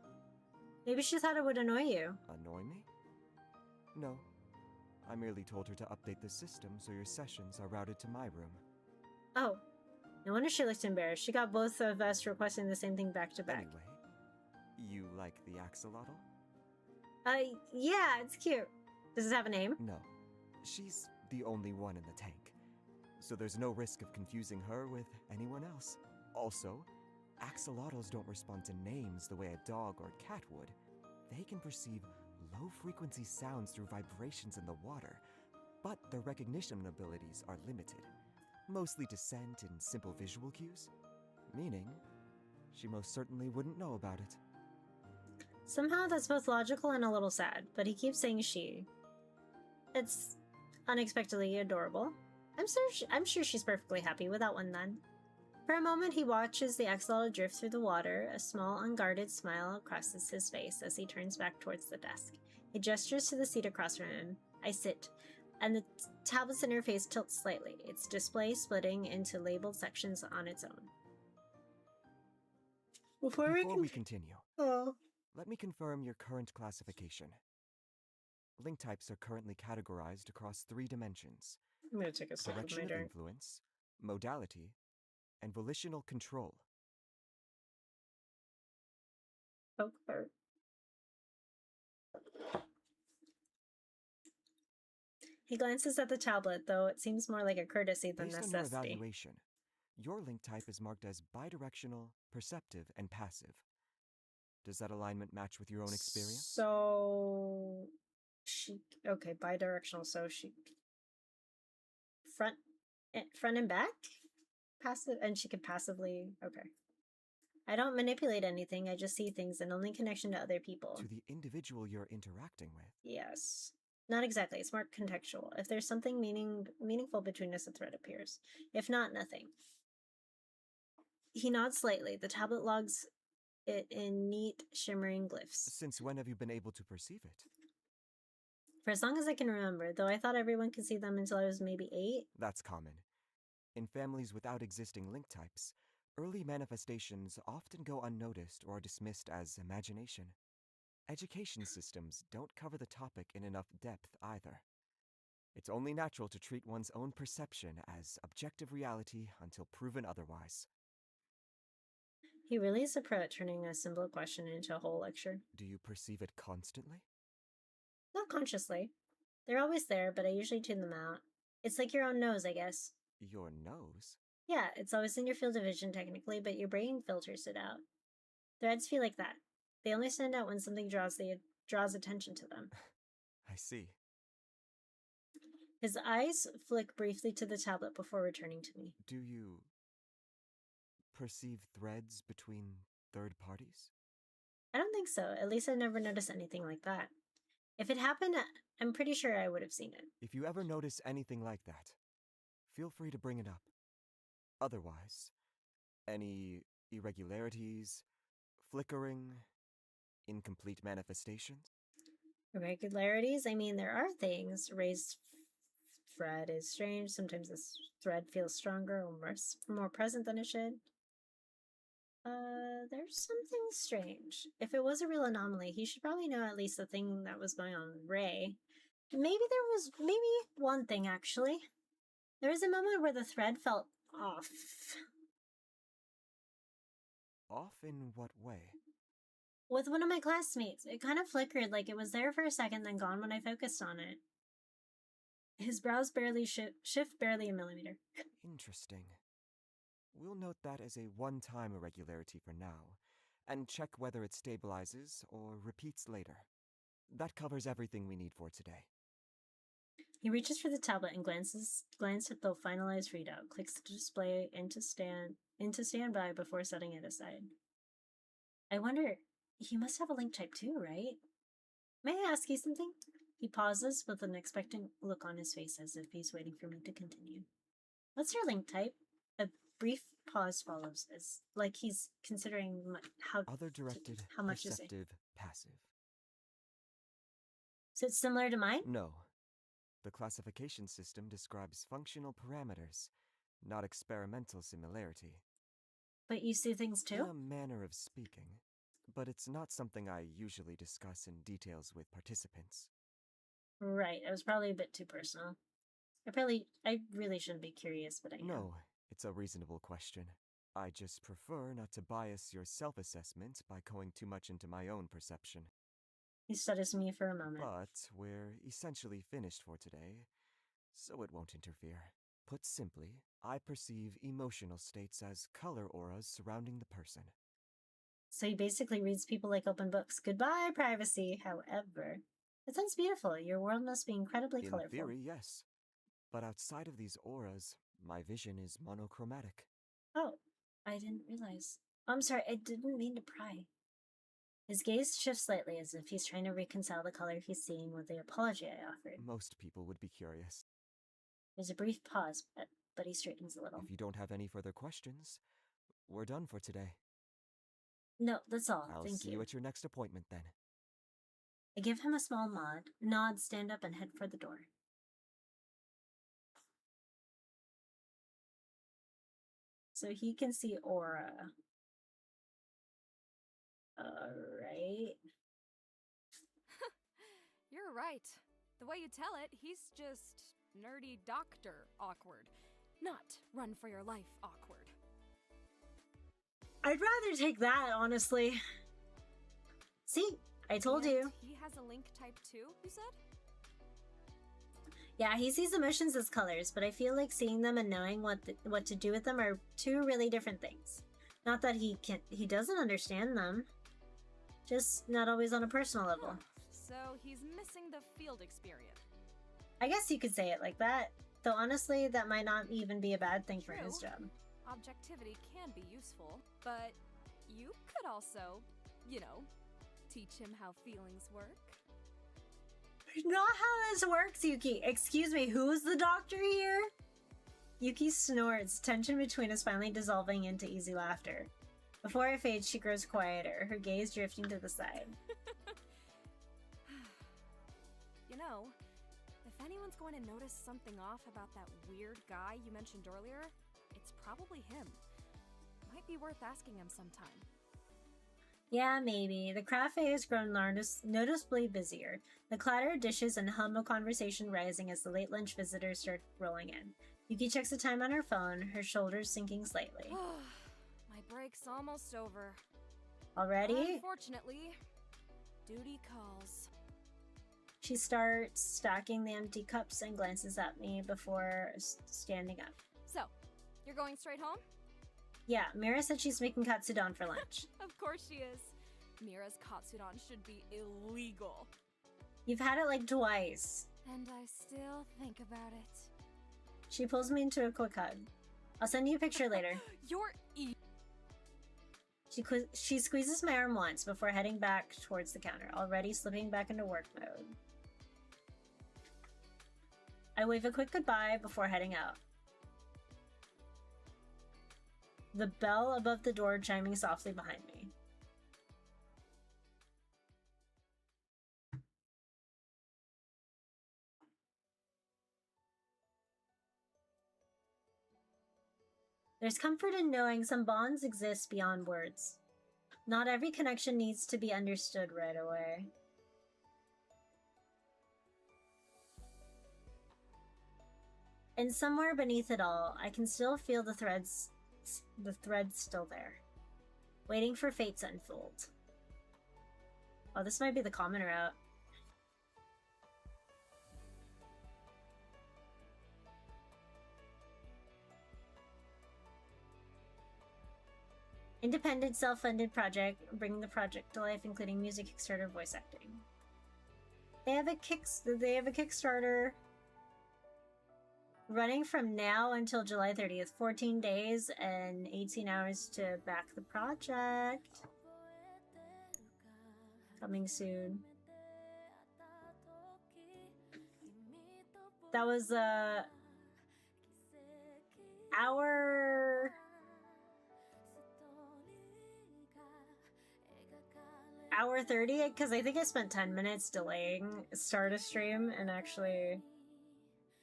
Speaker 1: Maybe she thought it would annoy you.
Speaker 4: Annoy me? No. I merely told her to update the system so your sessions are routed to my room.
Speaker 1: Oh. No wonder she looked embarrassed. She got both of us requesting the same thing back to back.
Speaker 4: Anyway, you like the axolotl?
Speaker 1: Yeah, it's cute. Does it have a name?
Speaker 4: No. She's the only one in the tank, so there's no risk of confusing her with anyone else. Also, axolotls don't respond to names the way a dog or cat would. They can perceive low-frequency sounds through vibrations in the water, but their recognition abilities are limited, mostly to scent and simple visual cues, meaning she most certainly wouldn't know about it.
Speaker 1: Somehow that's both logical and a little sad, but he keeps saying she. It's unexpectedly adorable. I'm sure she's perfectly happy with that one then. For a moment, he watches the axolotl drift through the water, a small, unguarded smile crosses his face as he turns back towards the desk. He gestures to the seat across from him. I sit, and the tablet's interface tilts slightly, its display splitting into labeled sections on its own.
Speaker 4: Before we continue, let me confirm your current classification. Link types are currently categorized across 3 dimensions:
Speaker 1: I'm gonna take a sip of
Speaker 4: direction
Speaker 1: my
Speaker 4: of
Speaker 1: drink.
Speaker 4: influence, modality, and volitional control.
Speaker 1: Okay. He glances at the tablet, though it seems more like a courtesy than
Speaker 4: Based on your
Speaker 1: necessity.
Speaker 4: evaluation, your link type is marked as bidirectional, perceptive, and passive. Does that alignment match with your own experience?
Speaker 1: So okay, bidirectional, so she front and back? Passive, and she can passively, okay. I don't manipulate anything, I just see things and only connection to other people.
Speaker 4: To the individual you're interacting with.
Speaker 1: Yes. Not exactly, it's more contextual. If there's something meaningful between us, a thread appears. If not, nothing. He nods slightly. The tablet logs it in neat, shimmering glyphs.
Speaker 4: Since when have you been able to perceive it?
Speaker 1: For as long as I can remember, though I thought everyone could see them until I was maybe 8.
Speaker 4: That's common. In families without existing link types, early manifestations often go unnoticed or dismissed as imagination. Education systems don't cover the topic in enough depth either. It's only natural to treat one's own perception as objective reality until proven otherwise.
Speaker 1: He really is a pro at turning a simple question into a whole lecture.
Speaker 4: Do you perceive it constantly?
Speaker 1: Not consciously. They're always there, but I usually tune them out. It's like your own nose, I guess.
Speaker 4: Your nose?
Speaker 1: Yeah, it's always in your field of vision technically, but your brain filters it out. Threads feel like that. They only stand out when something draws attention to them.
Speaker 4: I see.
Speaker 1: His eyes flick briefly to the tablet before returning to me.
Speaker 4: Do you perceive threads between third parties?
Speaker 1: I don't think so. At least I never noticed anything like that. If it happened, I'm pretty sure I would have seen it.
Speaker 4: If you ever notice anything like that, feel free to bring it up. Otherwise, any irregularities, flickering, incomplete manifestations?
Speaker 1: Irregularities? I mean, there are things. Raised thread is strange. Sometimes this thread feels stronger or more present than it should. There's something strange. If it was a real anomaly, he should probably know at least the thing that was going on with Ray. Maybe one thing, actually. There was a moment where the thread felt off.
Speaker 4: Off in what way?
Speaker 1: With one of my classmates. It kind of flickered, like it was there for a second, then gone when I focused on it. His brows barely shift barely a millimeter.
Speaker 4: Interesting. We'll note that as a one-time irregularity for now, and check whether it stabilizes or repeats later. That covers everything we need for today.
Speaker 1: He reaches for the tablet and glances at the finalized readout, clicks the display into standby before setting it aside. I wonder, he must have a link type too, right? May I ask you something? He pauses with an expectant look on his face as if he's waiting for me to continue. What's your link type? A brief pause follows, as like he's considering how
Speaker 4: Other-directed,
Speaker 1: how much is it?
Speaker 4: perceptive, passive.
Speaker 1: So it's similar to mine?
Speaker 4: No. The classification system describes functional parameters, not experimental similarity.
Speaker 1: But you see things too?
Speaker 4: In a manner of speaking, but it's not something I usually discuss in details with participants.
Speaker 1: Right, I was probably a bit too personal. I really shouldn't be curious, but I am.
Speaker 4: No, it's a reasonable question. I just prefer not to bias your self-assessment by going too much into my own perception.
Speaker 1: He studies me for a moment.
Speaker 4: But we're essentially finished for today, so it won't interfere. Put simply, I perceive emotional states as color auras surrounding the person.
Speaker 1: So he basically reads people like open books. Goodbye, privacy. However, it sounds beautiful. Your world must be incredibly colorful.
Speaker 4: In theory, yes. But outside of these auras, my vision is monochromatic.
Speaker 1: Oh, I didn't realize. Oh, I'm sorry, I didn't mean to pry. His gaze shifts slightly as if he's trying to reconcile the color he's seeing with the apology I offered.
Speaker 4: Most people would be curious.
Speaker 1: There's a brief pause, but he straightens a little.
Speaker 4: If you don't have any further questions, we're done for today.
Speaker 1: No, that's all.
Speaker 4: I'll
Speaker 1: Thank
Speaker 4: see you at your next appointment then.
Speaker 1: I give him a small nod, stand up, and head for the door. So he can see aura. Alright.
Speaker 2: You're right. The way you tell it, he's just nerdy doctor awkward. Not run for your life awkward.
Speaker 1: I'd rather take that, honestly. See, I told
Speaker 2: And
Speaker 1: you.
Speaker 2: He has a link type too, you said?
Speaker 1: Yeah, he sees emotions as colors, but I feel like seeing them and knowing what to do with them are two really different things. Not that he doesn't understand them. Just not always on a personal level.
Speaker 2: So he's missing the field experience.
Speaker 1: I guess you could say it like that. Though honestly, that might not even be a bad thing for his
Speaker 2: True.
Speaker 1: job.
Speaker 2: Objectivity can be useful, but you could also, you know, teach him how feelings work.
Speaker 1: Not how this works, Yuki. Excuse me, who's the doctor here? Yuki snorts, tension between us finally dissolving into easy laughter. Before it fades, she grows quieter, her gaze drifting to the side.
Speaker 2: You know, if anyone's going to notice something off about that weird guy you mentioned earlier, it's probably him. Might be worth asking him sometime.
Speaker 1: Yeah, maybe. The cafe has grown noticeably busier, the clatter of dishes and hum of conversation rising as the late lunch visitors start rolling in. Yuki checks the time on her phone, her shoulders sinking slightly.
Speaker 2: My break's almost over.
Speaker 1: Already?
Speaker 2: Unfortunately, duty calls.
Speaker 1: She starts stacking the empty cups and glances at me before standing up.
Speaker 2: So, you're going straight home?
Speaker 1: Yeah, Mira said she's making katsudon for lunch.
Speaker 2: Of course she is. Mira's katsudon should be illegal.
Speaker 1: You've had it like twice.
Speaker 2: And I still think about it.
Speaker 1: She pulls me into a quick hug. I'll send you a picture later.
Speaker 2: You're
Speaker 1: She squeezes my arm once before heading back towards the counter, already slipping back into work mode. I wave a quick goodbye before heading out. The bell above the door chiming softly behind me. There's comfort in knowing some bonds exist beyond words. Not every connection needs to be understood right away. And somewhere beneath it all, I can still feel the threads still there, waiting for fate to unfold. Oh, this might be the common route. Independent, self-funded project, bringing the project to life, including music, Kickstarter, voice acting. They have a Kickstarter running from now until July 30th, 14 days and 18 hours to back the project. Coming soon. That was hour 30, because I think I spent 10 minutes delaying start a stream and actually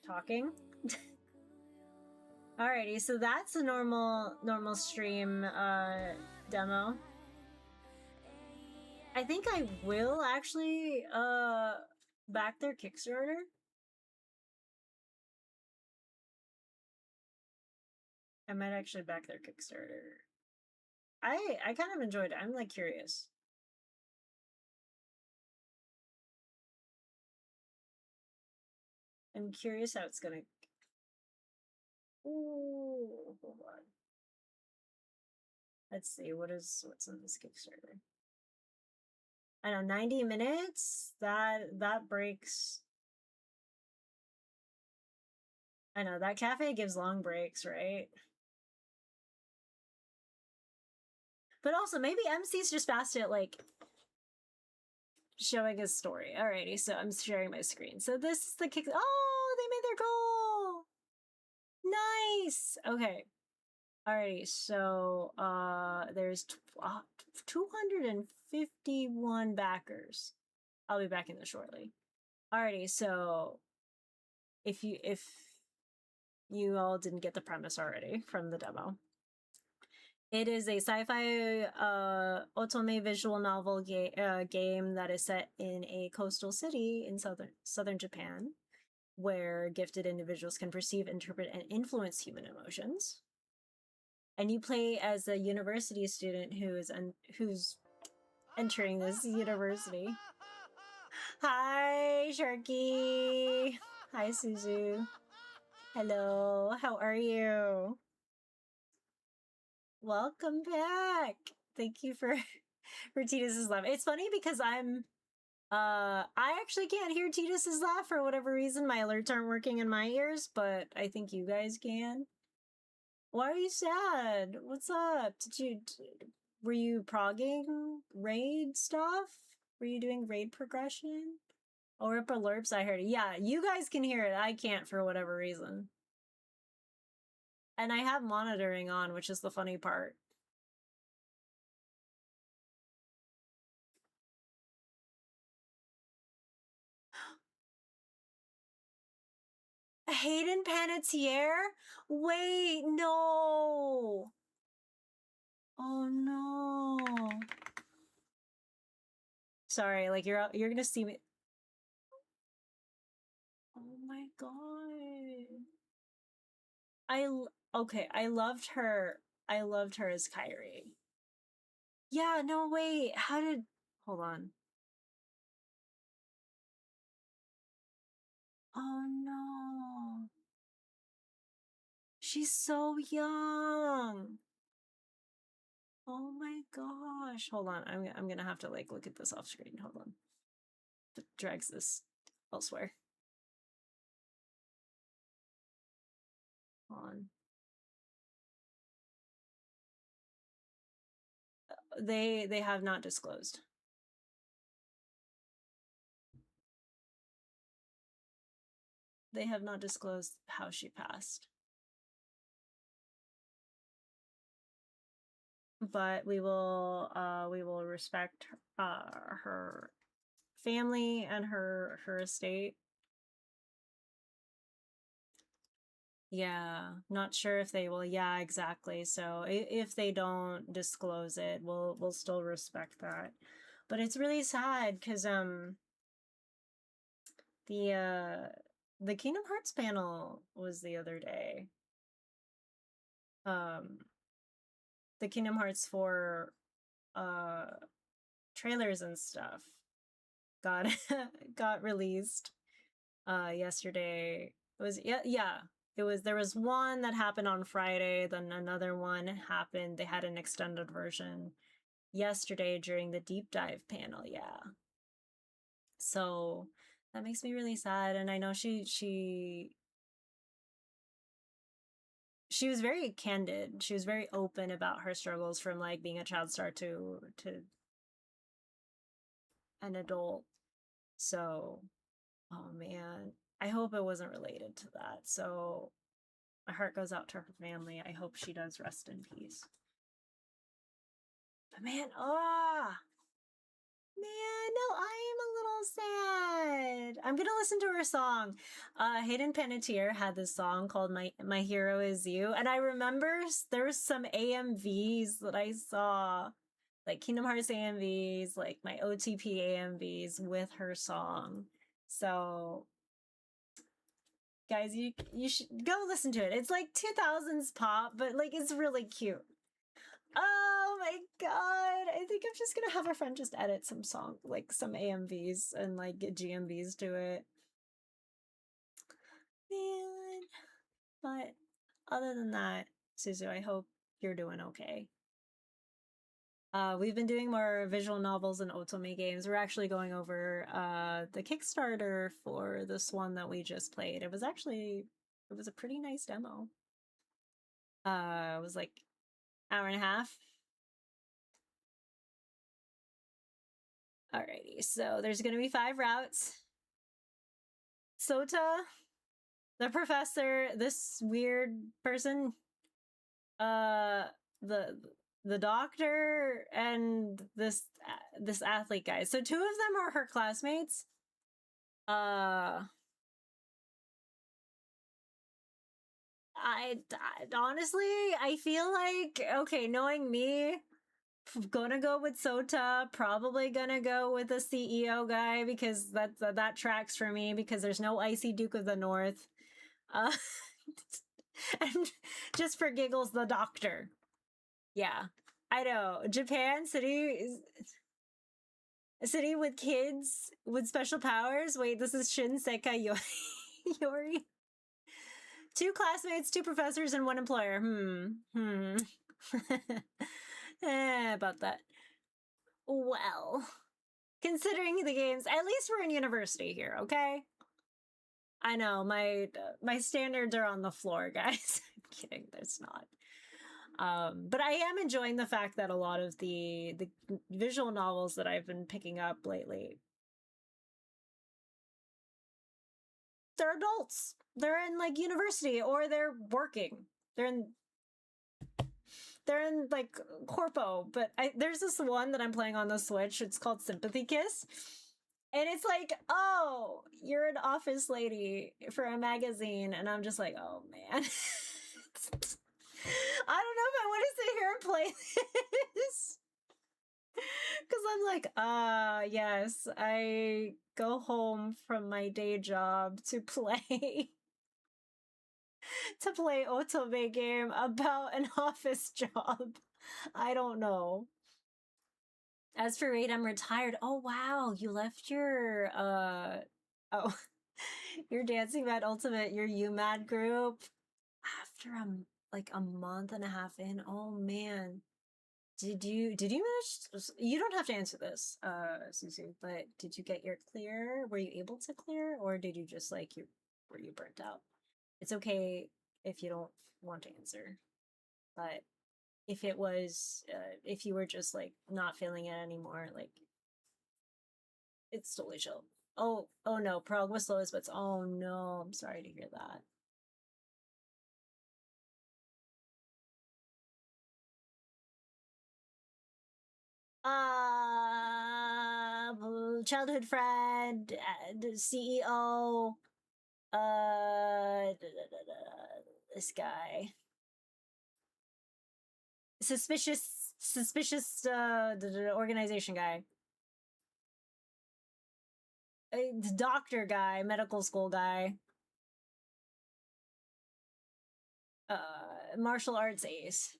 Speaker 1: talking. Alrighty, so that's a normal stream demo. I think I will actually back their Kickstarter. I might actually back their Kickstarter. I kind of enjoyed it. I'm like curious. I'm curious how it's gonna. Ooh, hold on. Let's see what's on this Kickstarter. I know 90 minutes. That breaks. I know that cafe gives long breaks, right? But also maybe MC's just fast at like showing his story. Alrighty, so I'm sharing my screen. So this is the kick. Oh, they made their goal. Nice. Okay. Alrighty, so there's 251 backers. I'll be back in this shortly. Alrighty, so if you all didn't get the premise already from the demo, It is a sci-fi otome visual novel game that is set in a coastal city in southern Japan, where gifted individuals can perceive, interpret, and influence human emotions. And you play as a university student who's entering this university. Hi, Sharky. Hi, Suzu. Hello, how are you? Welcome back. Thank you for Titus's laugh. It's funny because I actually can't hear Titus's laugh for whatever reason. My alerts aren't working in my ears, but I think you guys can. Why are you sad? What's up? Were you progging raid stuff? Were you doing raid progression? Oh, rip alerts, I heard it. Yeah, you guys can hear it. I can't for whatever reason. And I have monitoring on, which is the funny part. Hayden Panettiere? Wait, no. Oh no. Sorry, like you're gonna see me. Oh my god. Okay, I loved her. I loved her as Kyrie. Yeah, no, wait. Hold on. Oh no. She's so young. Oh my gosh. Hold on. I'm gonna have to like look at this off screen. Hold on. It drags this elsewhere. Hold on. They have not disclosed. They have not disclosed how she passed. But we will respect her family and her estate. Yeah, not sure if they will. Yeah, exactly. So if they don't disclose it, we'll still respect that. But it's really sad because the Kingdom Hearts panel was the other day. The Kingdom Hearts 4 trailers and stuff got got released yesterday. It was there was one that happened on Friday, then another one happened. They had an extended version yesterday during the deep dive panel. Yeah. So that makes me really sad, and I know she was very candid. She was very open about her struggles from like being a child star to an adult. So, oh man, I hope it wasn't related to that. So my heart goes out to her family. I hope she does rest in peace. But man, man, no, I am a little sad. I'm gonna listen to her song. Hayden Panettiere had this song called My Hero Is You, and I remember there was some AMVs that I saw, like Kingdom Hearts AMVs, like my OTP AMVs with her song. So guys, you should go listen to it. It's like 2000s pop, but like it's really cute. Oh my god, I think I'm just gonna have a friend just edit some song, like some AMVs and like get GMVs to it. Man. But other than that, Suzu, I hope you're doing okay. We've been doing more visual novels and otome games. We're actually going over the Kickstarter for this one that we just played. It was a pretty nice demo. It was like hour and a half. Alrighty, so there's gonna be 5 routes. Sota, the professor, this weird person, the doctor, and this athlete guy. So 2 of them are her classmates. I honestly, I feel like, okay, knowing me, gonna go with Sota, probably gonna go with the CEO guy because that tracks for me because there's no icy Duke of the North. Uh, and just for giggles, the doctor. Yeah, I know. Japan city, a city with kids with special powers. Wait, this is Shinsekai Yori. 2 classmates, 2 professors, and 1 employer. About that. Well, considering the games, at least we're in university here, okay? I know, my standards are on the floor, guys. I'm kidding, there's not. But I am enjoying the fact that a lot of the visual novels that I've been picking up lately, they're adults. They're in like university or they're working. They're in like corpo, but there's this one that I'm playing on the Switch. It's called Sympathy Kiss. And it's like, oh, you're an office lady for a magazine. And I'm just like, oh man. I don't know if I want to sit here and play this. Because I'm like, yes, I go home from my day job to play otome game about an office job. I don't know. As for Raid, I'm retired. Oh wow, you left your your Dancing Mad Ultimate, your UMAD group after like a month and a half in. Oh man. Did you manage you don't have to answer this, Susu, but did you get your clear? Were you able to clear, or did you just like were you burnt out? It's okay if you don't want to answer, but if it was if you were just like not feeling it anymore, like it's totally chill. Oh no, prog was slow as butts. Oh no, I'm sorry to hear that. Childhood friend, CEO, this guy, suspicious organization guy, the doctor guy, medical school guy, martial arts ace.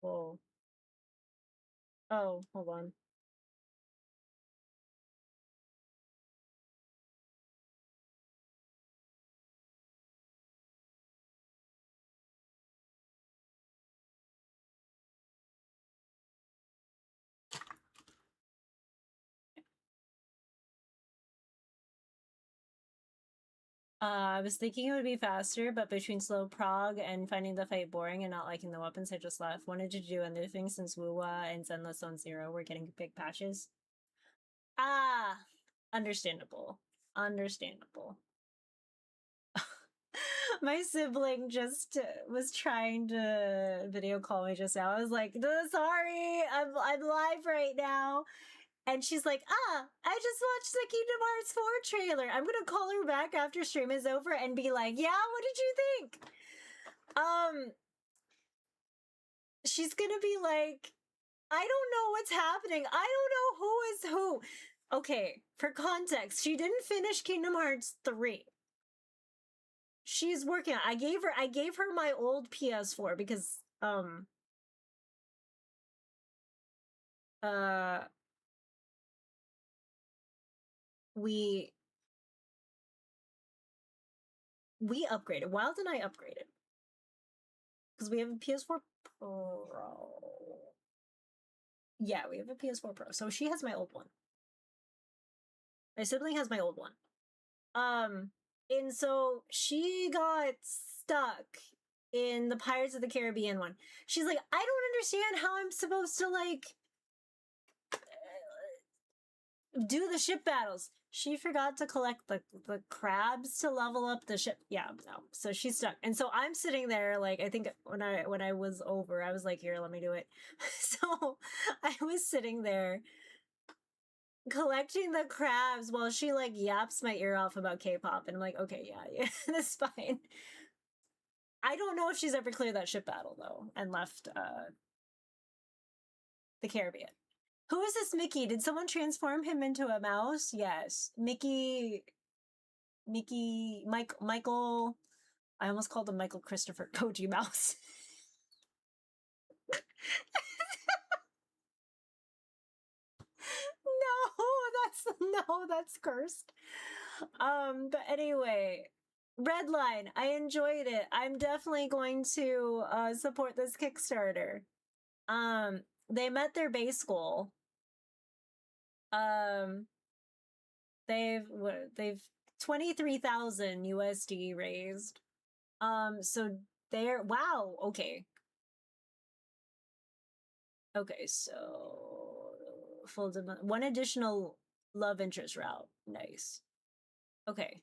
Speaker 1: Whoa. Oh, hold on. I was thinking it would be faster, but between slow prog and finding the fight boring and not liking the weapons, I just left. Wanted to do other things since Wuwa and Zenless Zone Zero were getting big patches. Ah, understandable. Understandable. My sibling just was trying to video call me just now. I was like, sorry, I'm live right now. And she's like, I just watched the Kingdom Hearts 4 trailer. I'm gonna call her back after stream is over and be like, yeah, what did you think? She's gonna be like, I don't know what's happening. I don't know who is who. Okay, for context, she didn't finish Kingdom Hearts 3. She's working on it. I gave her my old PS4 because we upgraded. Wild and I upgraded because we have a PS4 Pro. Yeah, we have a PS4 Pro. So she has my old one. My sibling has my old one. And so she got stuck in the Pirates of the Caribbean one. She's like, I don't understand how I'm supposed to like do the ship battles. She forgot to collect the crabs to level up the ship. Yeah, no. So she's stuck. And so I'm sitting there, like, I think when I was over, I was like, here, let me do it. So I was sitting there collecting the crabs while she like yaps my ear off about K-pop, and I'm like, okay, yeah, that's fine. I don't know if she's ever cleared that ship battle though and left the Caribbean. Who is this Mickey? Did someone transform him into a mouse? Yes. Michael, I almost called him Michael Christopher Koji Mouse. No, that's cursed. But anyway, Redline, I enjoyed it. I'm definitely going to support this Kickstarter. They met their base goal. They've 23,000 USD raised. So they're wow, okay. Okay, so full one additional love interest route. Nice. Okay.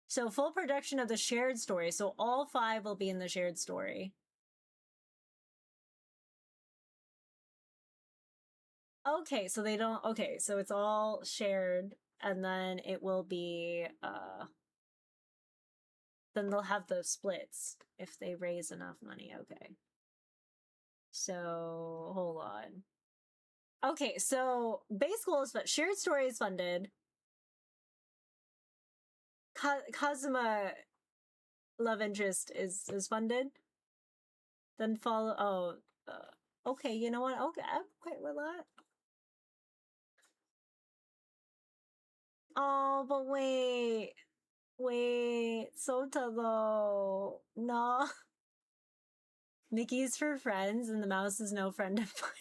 Speaker 1: So full production of the shared story. So all 5 will be in the shared story. Okay, so they don't okay, so it's all shared, and then it will be then they'll have those splits if they raise enough money. Okay. So hold on. Okay, so base goal is shared story is funded. Kazuma love interest is funded. Then follow. Okay. You know what? Okay, I'm quite with that. Oh, but wait, Sota though. No. Mickey's for friends, and the mouse is no friend of mine.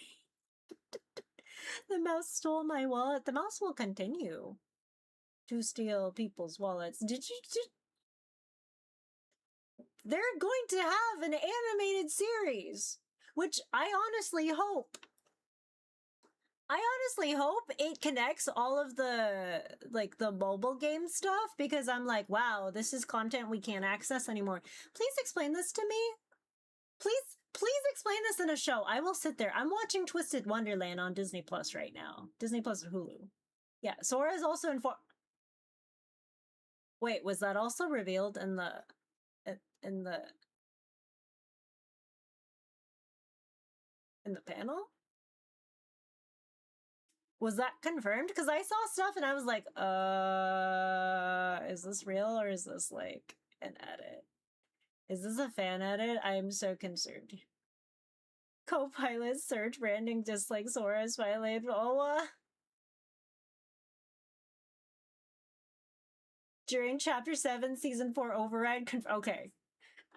Speaker 1: The mouse stole my wallet. The mouse will continue to steal people's wallets. They're going to have an animated series, which I honestly hope it connects all of the like the mobile game stuff, because I'm like, wow, this is content we can't access anymore. Please explain this to me. Please explain this in a show. I will sit there. I'm watching Twisted Wonderland on Disney Plus right now. Disney Plus or Hulu. Yeah, Sora is also informed. Wait, was that also revealed in the panel? Was that confirmed? Because I saw stuff and I was like, is this real or is this like an edit? Is this a fan edit? I am so concerned. Co-pilot search branding dislike Sora's violated Owa. During chapter 7, season 4 override okay.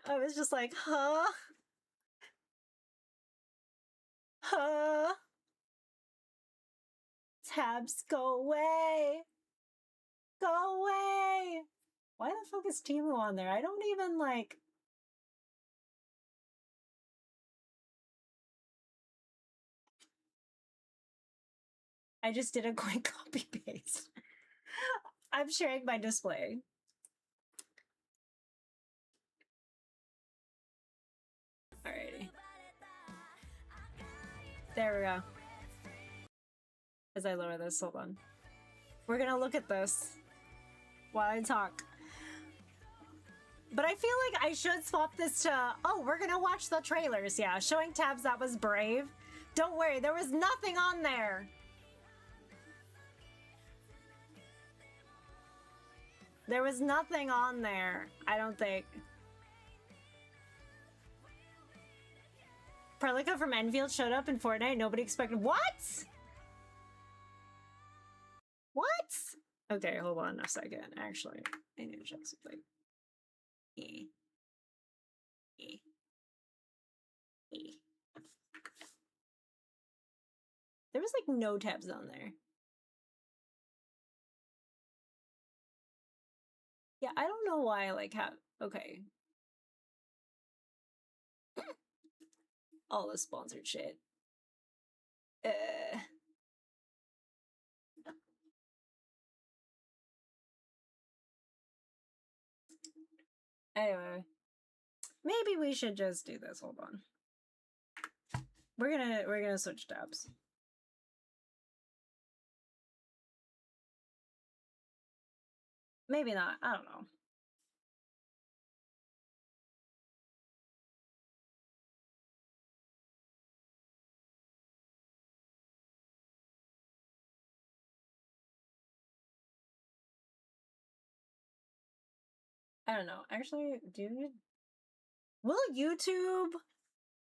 Speaker 1: I was just like, huh? Huh? Tabs, go away! Go away! Why the fuck is Timu on there? I don't even like... I just did a quick copy paste. I'm sharing my display. Alrighty. There we go. As I lower this, hold on. We're gonna look at this while I talk. But I feel like I should swap this to, oh, we're gonna watch the trailers. Yeah, showing tabs, that was brave. Don't worry, there was nothing on there. There was nothing on there, I don't think. Prelica from Enfield showed up in Fortnite. Nobody expected. What? What? Okay, hold on a second. Actually, I need to check something. There was like no tabs on there. Yeah, I don't know why I like have. Okay. All the sponsored shit. Anyway, maybe we should just do this. Hold on. We're gonna switch tabs. Maybe not. I don't know. I don't know. Actually, dude, will YouTube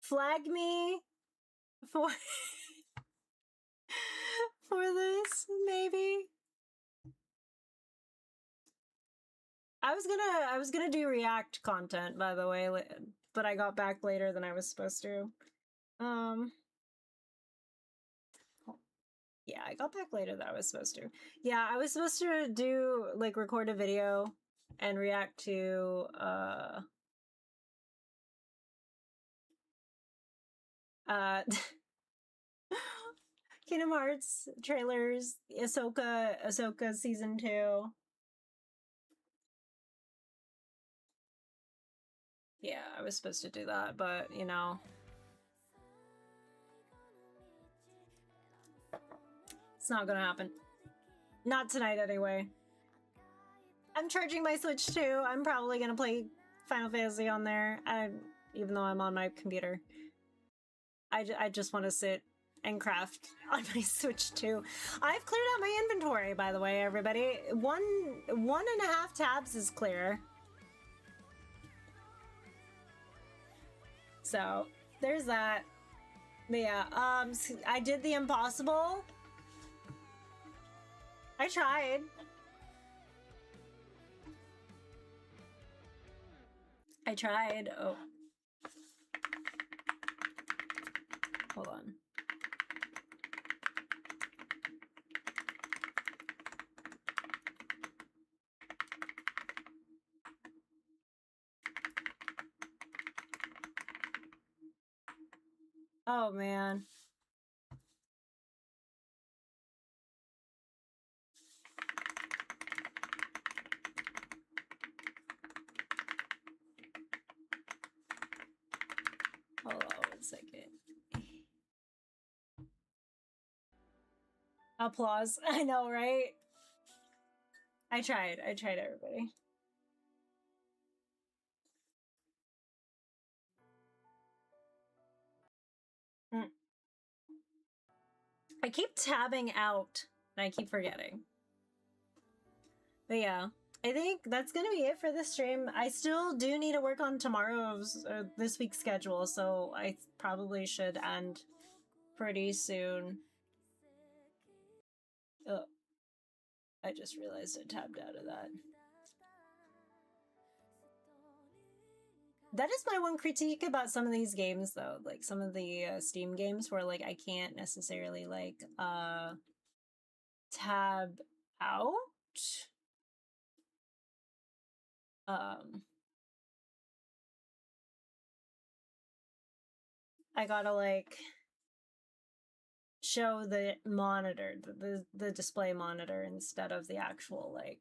Speaker 1: flag me for for this? Maybe. I was gonna do React content, by the way, but I got back later than I was supposed to. Yeah, I got back later than I was supposed to. Yeah, I was supposed to do like record a video and react to Kingdom Hearts trailers, Ahsoka season 2. Yeah, I was supposed to do that, but you know, it's not gonna happen. Not tonight anyway. I'm charging my Switch too. I'm probably gonna play Final Fantasy on there, even though I'm on my computer. I just want to sit and craft on my Switch too. I've cleared out my inventory, by the way, everybody. One and a half tabs is clear. So there's that. But yeah, I did the impossible. I tried. Oh. Hold on. Oh man. Hold on 1 second. Applause. I know, right? I tried, everybody. I keep tabbing out, and I keep forgetting. But yeah, I think that's gonna be it for this stream. I still do need to work on tomorrow's, this week's schedule, so I probably should end pretty soon. Oh, I just realized I tabbed out of that. That is my one critique about some of these games, though. Like, some of the Steam games where, like, I can't necessarily, like, tab out. I gotta, like, show the monitor, the display monitor instead of the actual, like,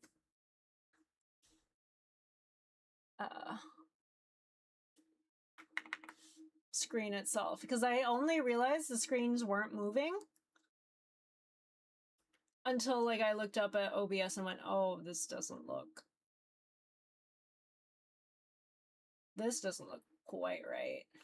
Speaker 1: screen itself, because I only realized the screens weren't moving until, like, I looked up at OBS and went, oh, this doesn't look quite right.